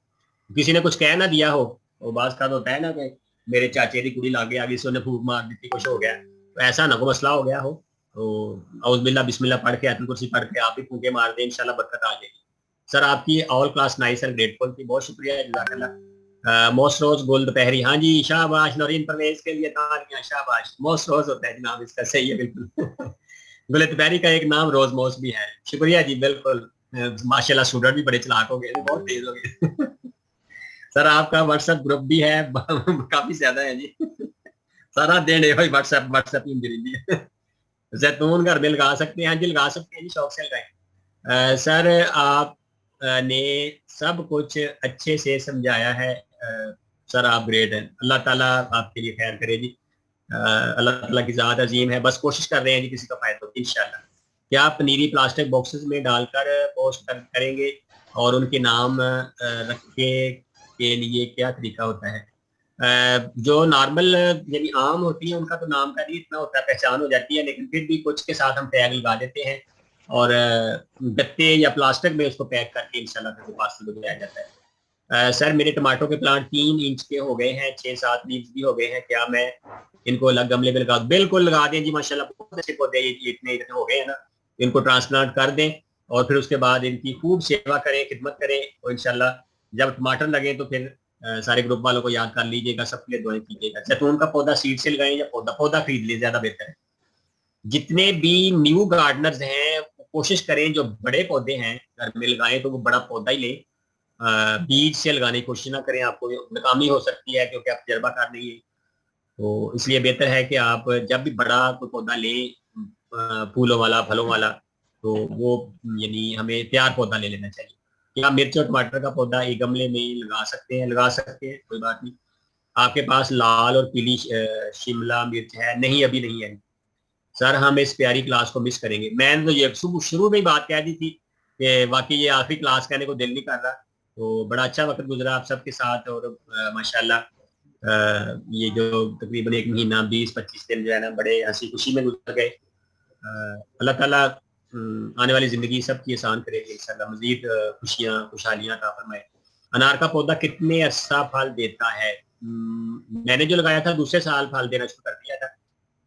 किसी ने कुछ कह ना दिया हो, वो बात का होता है ना कि मेरे चाचे की कुड़ी लागे आगे से उन्हें फूक मार दी थी, कुछ हो गया, तो ऐसा ना कोई मसला हो गया हो तो औज़ बिल्ला बिस्मिल्लाह पढ़ के आयतुल कुर्सी पढ़ के आप भी फूके मार दें, इंशाल्लाह बरकत आ जाएगी। सर आपकी all class nice and grateful थी, बहुत शुक्रिया जज़ाकल्लाह। मोस्ट रोज गोल दोपहरी, हाँ जी शाबाश, नौरीन परवेज के लिए तालियां, शाबाश। मोस्ट रोज होता है जनाब इसका, सही है बिल्कुल। गुल दोपहरी का एक नाम रोज मोस्ट भी है, शुक्रिया जी बिल्कुल। माशाल्लाह स्टूडेंट भी बड़े चलाक हो गए, बहुत तेज हो गए। सर आपका व्हाट्सएप ग्रुप भी है, काफी ज्यादा है जी। सारा दिन है भाई व्हाट्सएप व्हाट्सएप ही मिली है। जैतून घर में लगा सकते हैं? हाँ जी लगा सकते हैं जी, शौक से लगाएं। सर आप ने सब कुछ अच्छे से समझाया है। सर आप ग्रेट हैं, अल्लाह ताला आपके लिए खैर करे जी। अल्लाह ताला की ज़ात अजीम है, बस कोशिश कर रहे हैं जी किसी का फायदा हो इंशाल्लाह। क्या आप पनीरी प्लास्टिक बॉक्सेस में डालकर पोस्ट करेंगे और उनके नाम रखे के लिए क्या तरीका होता है? जो नॉर्मल यानी आम होती है उनका तो नाम का नहीं इतना होता, पहचान हो जाती है, लेकिन फिर भी कुछ के साथ हम टैग लगा देते हैं और गत्ते या प्लास्टिक में उसको पैक करके इंशाल्लाह फिर पार्सल भिजवाया जाता है। सर मेरे टमाटो के प्लांट 3 इंच के हो गए हैं, 6-7 लीव्स भी हो गए हैं, क्या मैं इनको अलग गमले में लगा? बिल्कुल लगा दें जी, माशाल्लाह बहुत अच्छे पौधे इतने इतने हो गए हैं ना, इनको ट्रांसप्लांट कर दें और फिर उसके बाद इनकी खूब सेवा करें, खिदमत करें और इंशाल्लाह जब टमाटर लगे तो फिर सारे ग्रुप वालों को याद कर लीजिएगा, सबके लिए दुआएं कीजिएगा। जैतून का पौधा सीड से लगाएं या पौधा पौधा खरीद ले, ज्यादा बेहतर है। जितने भी न्यू गार्डनर्स हैं कोशिश करें जो बड़े पौधे हैं घर में लगाएं तो वो बड़ा पौधा ही लें, बीज से लगाने की कोशिश ना करें, आपको नाकामी हो सकती है क्योंकि आप तजर्बाकार नहीं है। तो इसलिए बेहतर है कि आप जब भी बड़ा कोई पौधा लें फूलों वाला फलों वाला, तो वो यानी हमें तैयार पौधा ले लेना चाहिए। क्या मिर्च और टमाटर का पौधा एक गमले में लगा सकते हैं? लगा सकते हैं, कोई बात नहीं। आपके पास लाल और पीली शिमला मिर्च है? नहीं अभी नहीं है सर, हम इस प्यारी क्लास को मिस करेंगे। मैंने तो ये शुरू में ही बात कह दी थी कि वाकई ये आखिरी क्लास कहने को दिल नहीं कर रहा। तो बड़ा अच्छा वक्त गुजरा आप सबके साथ और माशाल्लाह ये जो तकरीबन 1 महीना 20-25 दिन जो है ना बड़े हंसी खुशी में गुजर गए। अल्लाह ताला आने वाली ज़िंदगी सबकी आसान करेगी इंशाल्लाह, मज़ीद खुशियाँ खुशहालियाँ अता फरमाए। अनार का पौधा कितने अर्सा फल देता है? मैंने जो लगाया था दूसरे साल फल देना शुरू कर दिया था,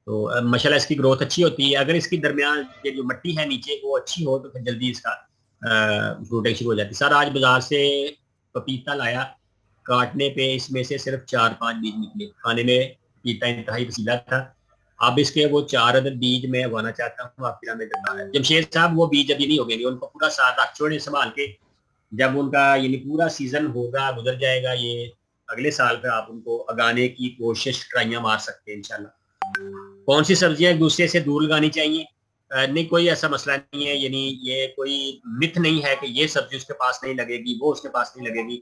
तो माशाल्लाह इसकी ग्रोथ अच्छी होती है। अगर इसकी दरमियान ये जो मिट्टी है नीचे वो अच्छी हो तो फिर जल्दी इसका फ्रूटिंग शुरू हो जाती है। सर आज बाजार से पपीता लाया, काटने पे इसमें से सिर्फ 4-5 बीज निकले, खाने में पपीता इंतहाई पसीला था। अब इसके वो 4 अदद बीज मैं उगाना चाहता हूँ, आपकी राह में दरकार है। जमशेद साहब वो बीज अभी नहीं होंगे, उनको पूरा साल रख छोड़े संभाल के, जब उनका यानी पूरा सीजन होगा गुजर जाएगा ये अगले साल पे आप उनको उगाने की कोशिश ट्राइयां मार सकते हैं इंशाल्लाह। कौन सी सब्जियां एक दूसरे से दूर लगानी चाहिए? नहीं कोई ऐसा मसला नहीं है, यानी ये कोई मिथ नहीं है कि ये सब्जी उसके पास नहीं लगेगी वो उसके पास नहीं लगेगी,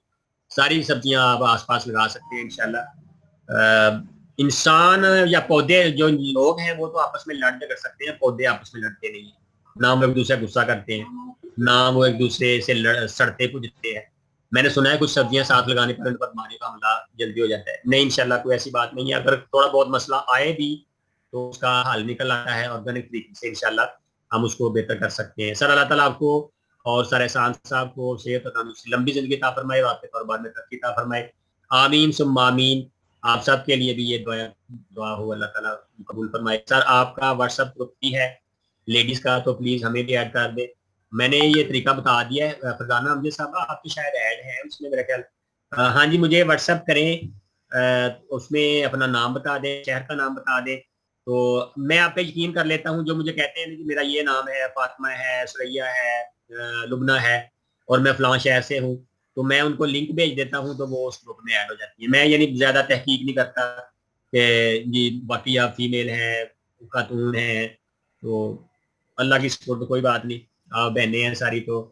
सारी सब्जियां आप आसपास लगा सकते हैं इंशाल्लाह। इंसान या पौधे जो लोग हैं वो तो आपस में लड़ कर सकते हैं, पौधे आपस में लड़ते नहीं है, ना वो एक दूसरे गुस्सा करते हैं, ना वो एक दूसरे से सड़ते पुजते हैं। मैंने सुना है कुछ सब्जियां साथ लगाने पर उन पर मारने का हमला जल्दी हो जाता है, नहीं इंशाल्लाह कोई ऐसी बात नहीं है। अगर थोड़ा बहुत मसला आए भी तो उसका हल निकल आता है ऑर्गेनिक तरीके से, इंशाल्लाह हम उसको बेहतर कर सकते हैं। सर अल्लाह ताला आपको और सर एहसान साहब को सेहत लंबी जिंदगी अता फरमाए, आपके कारोबार में तरक्की अता फरमाए, आमीन सुम्मा आमीन। آپ سب کے لیے بھی یہ دعا ہو اللہ تعالیٰ قبول فرمائے. سر آپ کا واٹس ایپ گروپ بھی ہے لیڈیز کا, تو پلیز ہمیں بھی ایڈ کر دیں. میں نے یہ طریقہ بتا دیا ہے. فرزانہ امجد صاحب آپ کی شاید ایڈ ہے اس میں میرا خیال. ہاں جی مجھے واٹس ایپ کریں, اس میں اپنا نام بتا دیں, شہر کا نام بتا دیں, تو میں آپ کا یقین کر لیتا ہوں. جو مجھے کہتے ہیں کہ میرا یہ نام ہے, فاطمہ ہے, سریا ہے, لبنہ ہے, اور میں فلاں شہر سے ہوں, تو میں ان کو لنک بھیج دیتا ہوں تو وہ اس گروپ میں ایڈ ہو جاتی ہے. میں یعنی زیادہ تحقیق نہیں کرتا کہ جی باقی آپ فیمیل ہیں, خاتون ہیں, تو اللہ کی سپورٹ کوئی بات نہیں, آپ بہنیں ہیں ساری, تو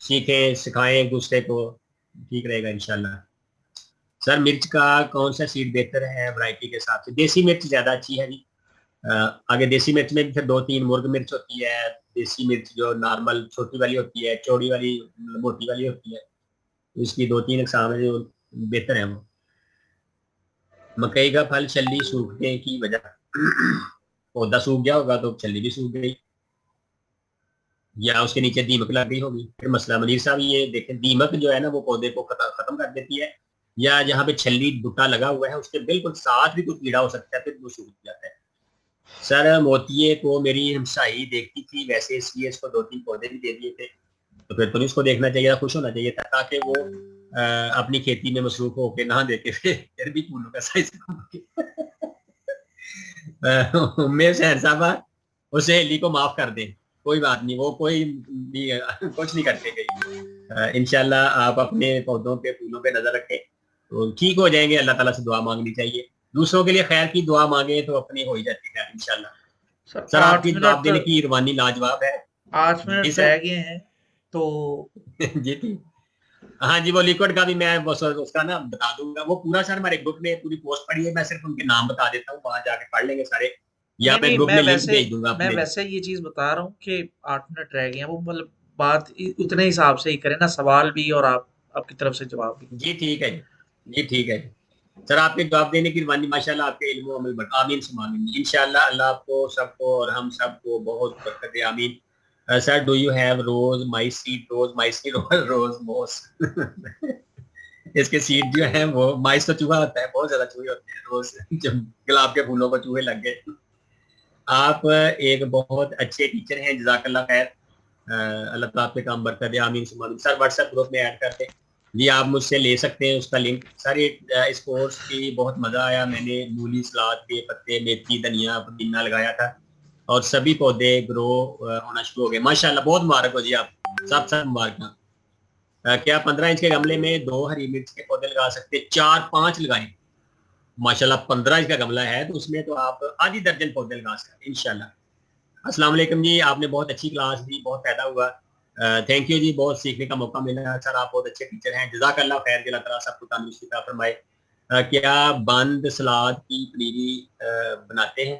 سیکھیں سکھائیں ایک دوسرے کو, ٹھیک رہے گا انشاءاللہ. سر مرچ کا کون سا سیڈ بہتر ہے ورائٹی کے حساب سے؟ دیسی مرچ زیادہ اچھی ہے جی. آگے دیسی مرچ میں بھی پھر 2-3 مرغ مرچ ہوتی ہے. دیسی مرچ جو نارمل چھوٹی والی ہوتی ہے, چوڑی والی موٹی والی ہوتی ہے, اس کی 2-3 اقسام ہے جو بہتر ہیں. وہ مکئی کا پھل چھلی سوکھنے کی وجہ, پودا سوکھ گیا ہوگا تو چھلی بھی سوکھ گئی, یا اس کے نیچے دیمک لگ گئی ہوگی. پھر مسئلہ منیر صاحب یہ دیکھیں, دیمک جو ہے نا وہ پودے کو ختم کر دیتی ہے, یا جہاں پہ چھلی بوٹا لگا ہوا ہے اس کے بالکل ساتھ بھی کچھ کیڑا ہو سکتا ہے, پھر وہ سوکھ جاتا ہے. سر موتیے کو میری ہمسائی دیکھتی تھی, ویسے اس لیے اس کو 2-3 پودے بھی دے دیے تھے, تو پھر تمہیں اس کو دیکھنا چاہیے, خوش ہونا چاہیے تھا, تاکہ وہ اپنی کھیتی میں مصروف ہو کے نہ دیکھے پھر بھی پھولوں کا سائز میں شہر صاحبہ اس سہیلی کو معاف کر دیں, کوئی بات نہیں, وہ کوئی بھی کچھ نہیں کرتے گئی. انشاءاللہ آپ اپنے پودوں پہ پھولوں پہ نظر رکھیں تو ٹھیک ہو جائیں گے. اللہ تعالیٰ سے دعا مانگنی چاہیے, دوسروں کے لیے خیر کی دعا مانگیں تو اپنی ہو ہی جاتی ہے انشاءاللہ. سر آپ 8 کی جواب منٹ دینے کی روانی لاجواب ہے. 8 جی منٹ سر رہ گئے ہیں تو جی ٹھیک. ہاں جی وہ لیکوڈ کا بھی میں اس کا نا بتا دوں گا, وہ پورا سر ہمارے گروپ میں پوری پوسٹ پڑھی ہے, میں صرف ان کے نام بتا دیتا ہوں, وہاں جا کے پڑھ لیں گے سارے, یا نہیں میں نہیں گروپ میں لنک بھیج دوں گا میں اپنے. ویسے یہ چیز بتا رہا ہوں کہ 8 منٹ رہ گئے ہیں, وہ مطلب بات اتنے حساب سے ہی کریں نا, سوال بھی اور آپ کی طرف سے جواب بھی. جی ٹھیک ہے جی ٹھیک ہے سر, آپ کے جواب دینے کی روانی ماشاءاللہ آپ کے علم و عمل بڑھ, آمین سم آمین. انشاءاللہ اللہ آپ کو سب کو اور ہم سب کو بہت برکت دے, آمین. Sir do you have rose my seed, rose my seed rose moss اس کے سیڈ جو ہیں وہ, مائس تو چوہا ہوتا ہے, بہت زیادہ چوہے ہوتے ہیں روز, جب گلاب کے پھولوں کو چوہے لگ گئے. آپ ایک بہت اچھے ٹیچر ہیں, جزاک اللہ خیر, اللہ تعالیٰ آپ کے کام برکت دے, آمین سم آمین. سر واٹس ایپ گروپ میں ایڈ کر دیں جی, آپ مجھ سے لے سکتے ہیں اس کا لنک. سر اس کورس کی بہت مزہ آیا, میں نے مولی, سلاد کے پتے, میتھی, دھنیا, پودینہ لگایا تھا, اور سبھی پودے گرو ہونا شروع ہو گئے ماشاءاللہ. بہت مبارک ہو جی, آپ سب مبارک. کیا 15 انچ کے گملے میں 2 ہری مرچ کے پودے لگا سکتے؟ 4-5 لگائیں ماشاءاللہ. 15 انچ کا گملہ ہے تو اس میں تو آپ آدھی درجن پودے لگا سکتے ہیں انشاءاللہ. السلام علیکم جی, آپ نے بہت اچھی کلاس دی, بہت فائدہ ہوا, تھینک یو جی, بہت سیکھنے کا موقع ملا. سر آپ بہت اچھے ٹیچر ہیں, جزاک اللہ خیر, اللہ تعالیٰ سب کو تندرستی عطا فرمائے. کیا بند سلاد کی پنیری بناتے ہیں؟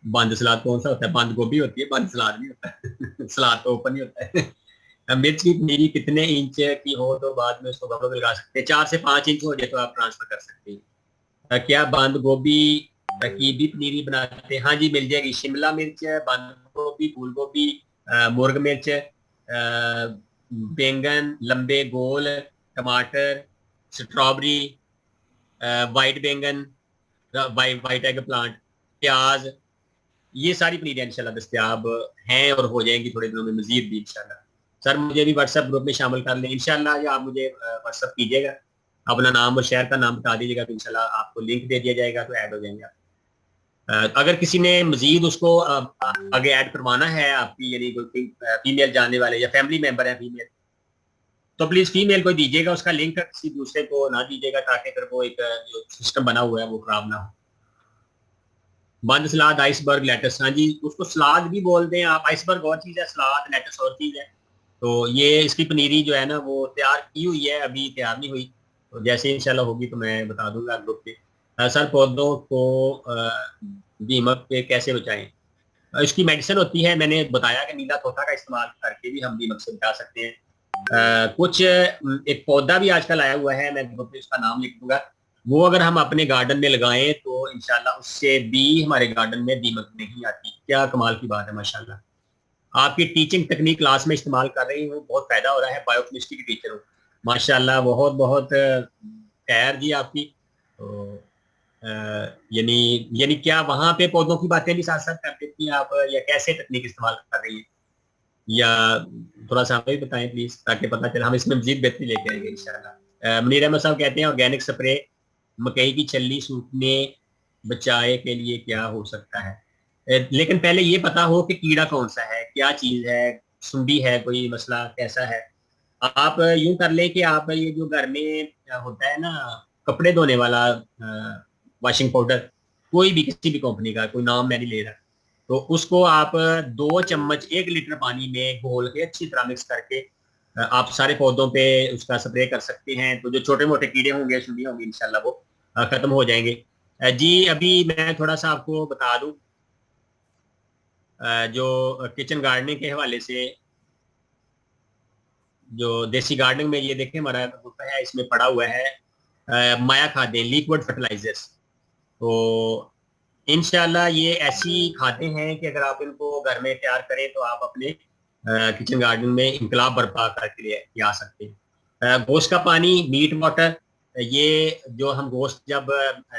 بند سلاد کون سا ہوتا ہے؟ بند گوبھی ہوتی ہے, بند سلاد نہیں ہوتا ہے سلاد تو اوپن ہی ہوتا ہے. مرچ کی پنیری کتنے انچ کی ہو تو بعد میں اس کو گملوں میں لگا سکتے ہیں؟ 4 سے 5 انچ ہو جائے تو آپ ٹرانسفر کر سکتے ہیں. کیا بند گوبھی کی بھی پنیری بناتے ہیں؟ ہاں جی مل جائے گی, شملہ مرچ, بند گوبھی, پھول گوبھی, مرغ مرچ, بینگن لمبے گول, ٹماٹر, سٹرابری, وائٹ بینگن, وائٹ ایگ پلانٹ, پیاز, یہ ساری پنیریں انشاءاللہ دستیاب ہیں اور ہو جائیں گی تھوڑے دنوں میں مزید بھی انشاءاللہ. سر مجھے بھی واٹس ایپ گروپ میں شامل کر لیں انشاءاللہ, یا آپ مجھے واٹس ایپ کیجیے گا, اپنا نام اور شہر کا نام بتا دیجیے گا, تو انشاءاللہ آپ کو لنک دے دیا جائے گا تو ایڈ ہو جائیں گے آپ. اگر کسی نے مزید اس کو آگے ایڈ کروانا ہے, آپ کی یعنی کوئی فیمیل جاننے والے یا فیملی ممبر ہیں فیمیل, تو پلیز فیمیل کو دیجیے گا اس کا لنک, کسی دوسرے کو نہ دیجیے گا, تاکہ پھر وہ ایک جو سسٹم بنا ہوا ہے وہ خراب نہ ہو. بند سلاد, آئس برگ, لیٹس, ہاں جی اس کو سلاد بھی بولتے ہیں آپ, آئس برگ اور چیز ہے, سلاد لیٹس اور چیز ہے. تو یہ اس کی پنیری جو ہے نا وہ تیار کی ہوئی ہے, ابھی تیار نہیں ہوئی, تو جیسے انشاءاللہ ہوگی تو میں بتا دوں گا گروپ پہ. سر پودوں کو دیمک پہ کیسے بچائیں؟ اس کی میڈیسن ہوتی ہے, میں نے بتایا کہ نیلا طوطا کا استعمال کر کے بھی ہم دیمک سے بچا سکتے ہیں. کچھ ایک پودا بھی آج کل آیا ہوا ہے, میں گروپ پہ اس کا نام لکھ دوں گا, وہ اگر ہم اپنے گارڈن میں لگائیں تو انشاءاللہ اس سے بھی ہمارے گارڈن میں دیمک نہیں آتی. کیا کمال کی بات ہے ماشاءاللہ. آپ کی ٹیچنگ تکنیک کلاس میں استعمال کر رہی ہوں, بہت فائدہ ہو رہا ہے, بایو کیمسٹری کی ٹیچر ہوں ماشاءاللہ, بہت بہت خیر جی آپ کی. تو यानी क्या वहां पे पौधों की बातें भी साथ साथ कर देती हैं आप, या कैसे तकनीक इस्तेमाल कर रही हैं, या थोड़ा सा हमें भी बताएं प्लीज, ताकि पता चले, हम इसमें मजीद बेहतरी लेके आएंगे इंशाल्लाह। मुनीर अहमद साहब कहते हैं ऑर्गेनिक स्प्रे मकई की छल्ली सूखने बचाए के लिए क्या हो सकता है? लेकिन पहले ये पता हो कि कीड़ा कौन सा है, क्या चीज है, सुंडी है, कोई मसला कैसा है। आप यूं कर लें कि आप ये जो घर में होता है ना कपड़े धोने वाला वॉशिंग पाउडर, कोई भी किसी भी कंपनी का, कोई नाम मैं नहीं ले रहा, तो उसको आप 2 चम्मच 1 लीटर पानी में घोल के अच्छी तरह मिक्स करके आप सारे पौधों पे उसका स्प्रे कर सकते हैं। तो जो छोटे मोटे कीड़े होंगे, सुंडियां होंगी, इंशाल्लाह वो खत्म हो जाएंगे। जी अभी मैं थोड़ा सा आपको बता दूं, जो किचन गार्डनिंग के हवाले से, जो देसी गार्डनिंग में ये देखें हमारा ग्रुप है, इसमें पड़ा हुआ है माया खादें, लिक्विड फर्टिलाइजर्स। तो इंशाल्लाह ये ऐसी खादें हैं कि अगर आप इनको घर में तैयार करें तो आप अपने किचन गार्डन में इंकलाब बर्पा करके ले आ सकते हैं। गोश्त का पानी, मीट वाटर, ये जो हम गोश्त जब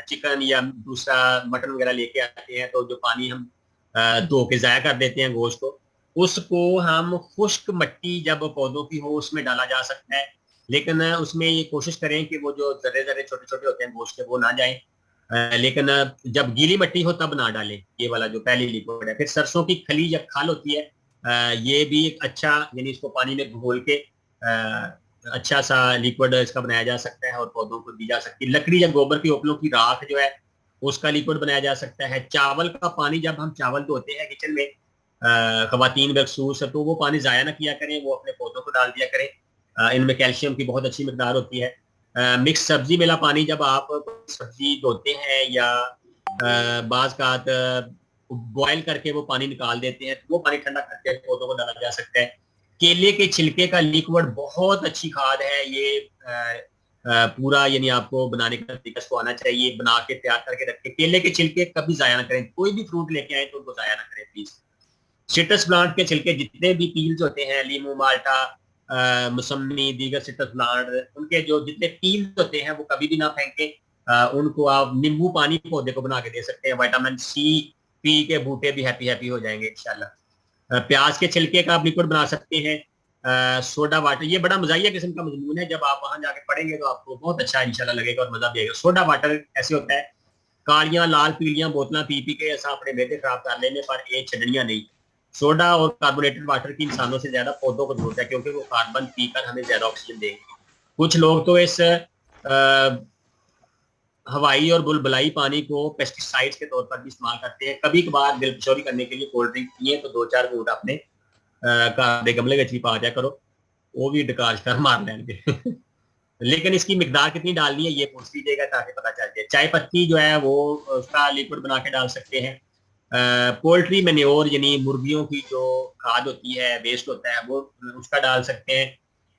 चिकन या दूसरा मटन वगैरह लेके आते हैं, तो जो पानी हम धो के ज़ाया कर देते हैं गोश्त को, उसको हम खुश्क मिट्टी जब पौधों की हो उसमें डाला जा सकता है। लेकिन उसमें ये कोशिश करें कि वो जो जर्रे जर्रे छोटे छोटे होते हैं गोश्त के वो ना जाएं। लेकिन जब गीली मिट्टी हो तब ना डालें ये वाला जो पहली लिक्विड है। फिर सरसों की खली या खाल होती है, ये भी एक अच्छा, यानी इसको पानी में घोल के अच्छा सा लिक्विड इसका बनाया जा सकता है और पौधों को दी जा सकती है। लकड़ी या गोबर की ओपलों की राख जो है उसका लिक्विड बनाया जा सकता है। चावल का पानी, जब हम चावल धोते हैं किचन में खवातीन बखसूस, तो वो पानी ज़ाया ना किया करें, वो अपने पौधों को डाल दिया करें। इनमें कैल्शियम की बहुत अच्छी मकदार होती है। मिक्स सब्जी मिला पानी, जब आप सब्जी धोते हैं या बाज का बॉयल करके वो पानी निकाल देते हैं, तो वो पानी ठंडा करके पौधों को डाला जा सकता है। केले के छिलके का लिक्विड बहुत अच्छी खाद है ये। पूरा यानी आपको बनाने का तरीका इसको आना चाहिए, बना के तैयार करके रखें। केले के छिलके कभी जाया ना करें, कोई भी फ्रूट लेके आए तो उनको जाया ना करें प्लीज। सिट्रस प्लांट के छिलके जितने भी पील्स होते हैं, लीमू, माल्टा, मौसमी, दीगर सिट्रस प्लांट, उनके जो जितने पील्स होते हैं वो कभी भी ना फेंकें। उनको आप नींबू पानी पौधे को बना के दे सकते हैं। विटामिन सी, पी के बूटे भी हैप्पी हो जाएंगे इंशाल्लाह। प्याज के छिलके का आप लिक्विड बना सकते हैं। सोडा वाटर, ये बड़ा मजाइया किस्म का मजमून है, जब आप वहां जाके पढ़ेंगे तो आपको बहुत अच्छा इंशाल्लाह लगेगा और मजा भी आएगा। सोडा वाटर ऐसे होता है, कालियां लाल पीलियां बोतल पी पी के ऐसा अपने बेटे खराब कर लेने पर ये छड़नियां नहीं। सोडा और कार्बोनेटेड वाटर की इंसानों से ज्यादा पौधों को जरूरत है, क्योंकि वो कार्बन पीकर हमें ज्यादा ऑक्सीजन देंगे। कुछ लोग तो इस हवाई और बुलबुलाई पानी को पेस्टिसाइड्स के तौर पर भी इस्तेमाल करते हैं। कभी कभार दिल चोरी करने के लिए कोल्ड ड्रिंक पिए तो 2-4 घूंट अपने गमले गची पा दिया करो, वो भी डकाश कर मार लेंगे। लेकिन इसकी मिकदार कितनी डालनी है ये पूछ लीजिएगा ताकि पता चल जाए। चाय पत्ती जो है वो उसका लिक्विड बना के डाल सकते हैं। पोल्ट्री मैन्योर यानी मुर्गियों की जो खाद होती है, वेस्ट होता है, वो उसका डाल सकते हैं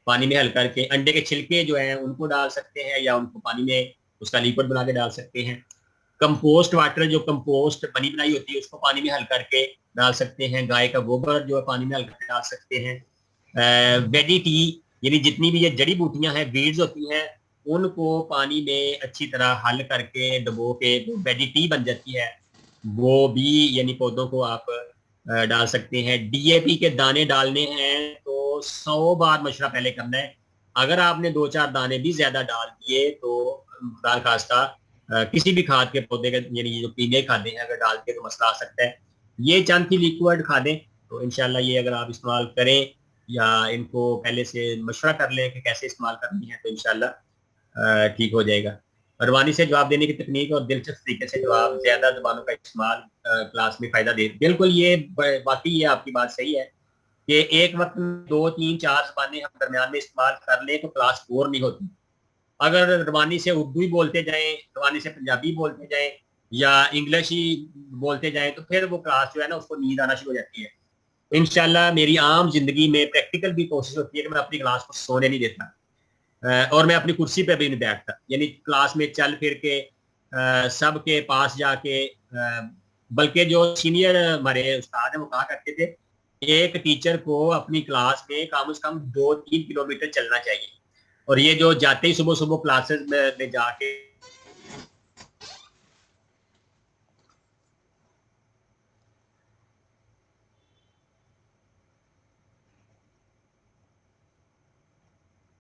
पानी में हल करके। अंडे के छिलके जो हैं उनको डाल सकते हैं, या उनको पानी में उसका लिक्विड बना के डाल सकते हैं। कंपोस्ट वाटर, जो कंपोस्ट बनी बनाई होती है, उसको पानी में हल करके डाल सकते हैं। गाय का गोबर जो है पानी में हल करके डाल सकते हैं। वेडी टी, यानी जितनी भी ये जड़ी बूटियां हैं, बीड्स होती हैं, उनको पानी में अच्छी तरह हल करके डबो के वेडी टी बन जाती है, वो भी यानी पौधों को आप डाल सकते हैं। डीएपी के दाने डालने हैं तो 100 बार मशवरा पहले करना है। अगर आपने 2-4 दाने भी ज्यादा डाल दिए तो दाल खास्ता किसी भी खाद के पौधे के, यानी जो पीने खादे हैं, अगर डाल के तो मसला आ सकता है। ये चंद की लिक्विड खादें, तो इंशाल्लाह ये अगर आप इस्तेमाल करें या इनको पहले से मशवरा कर लें कि कैसे इस्तेमाल करनी है, तो इंशाल्लाह ठीक हो जाएगा। रवानी से जवाब देने की तकनीक और दिलचस्प तरीके से जवाब, ज्यादा जबानों का इस्तेमाल क्लास में फायदा दे। बिल्कुल, ये बाकी ये आपकी बात सही है कि एक वक्त में 2-3-4 जबानें हम दरमियान में इस्तेमाल कर लें तो क्लास बोर नहीं होती। अगर रवानी से उर्दू ही बोलते जाएं, रवानी से पंजाबी बोलते जाएं या इंग्लिश ही बोलते जाएं, तो फिर वो क्लास जो है ना उसको नींद आना शुरू हो जाती है। इंशाल्लाह मेरी आम जिंदगी में प्रैक्टिकल भी कोशिश होती है कि मैं अपनी क्लास को सोने नहीं देता, और मैं अपनी कुर्सी पे भी नहीं बैठता, यानी क्लास में चल फिर के सबके पास जाके। बल्कि जो सीनियर हमारे उस्ताद हैं वो कहा करते थे, एक टीचर को अपनी क्लास में कम से कम 2-3 किलोमीटर चलना चाहिए। और ये जो जाते ही सुबह सुबह क्लासेस में जाके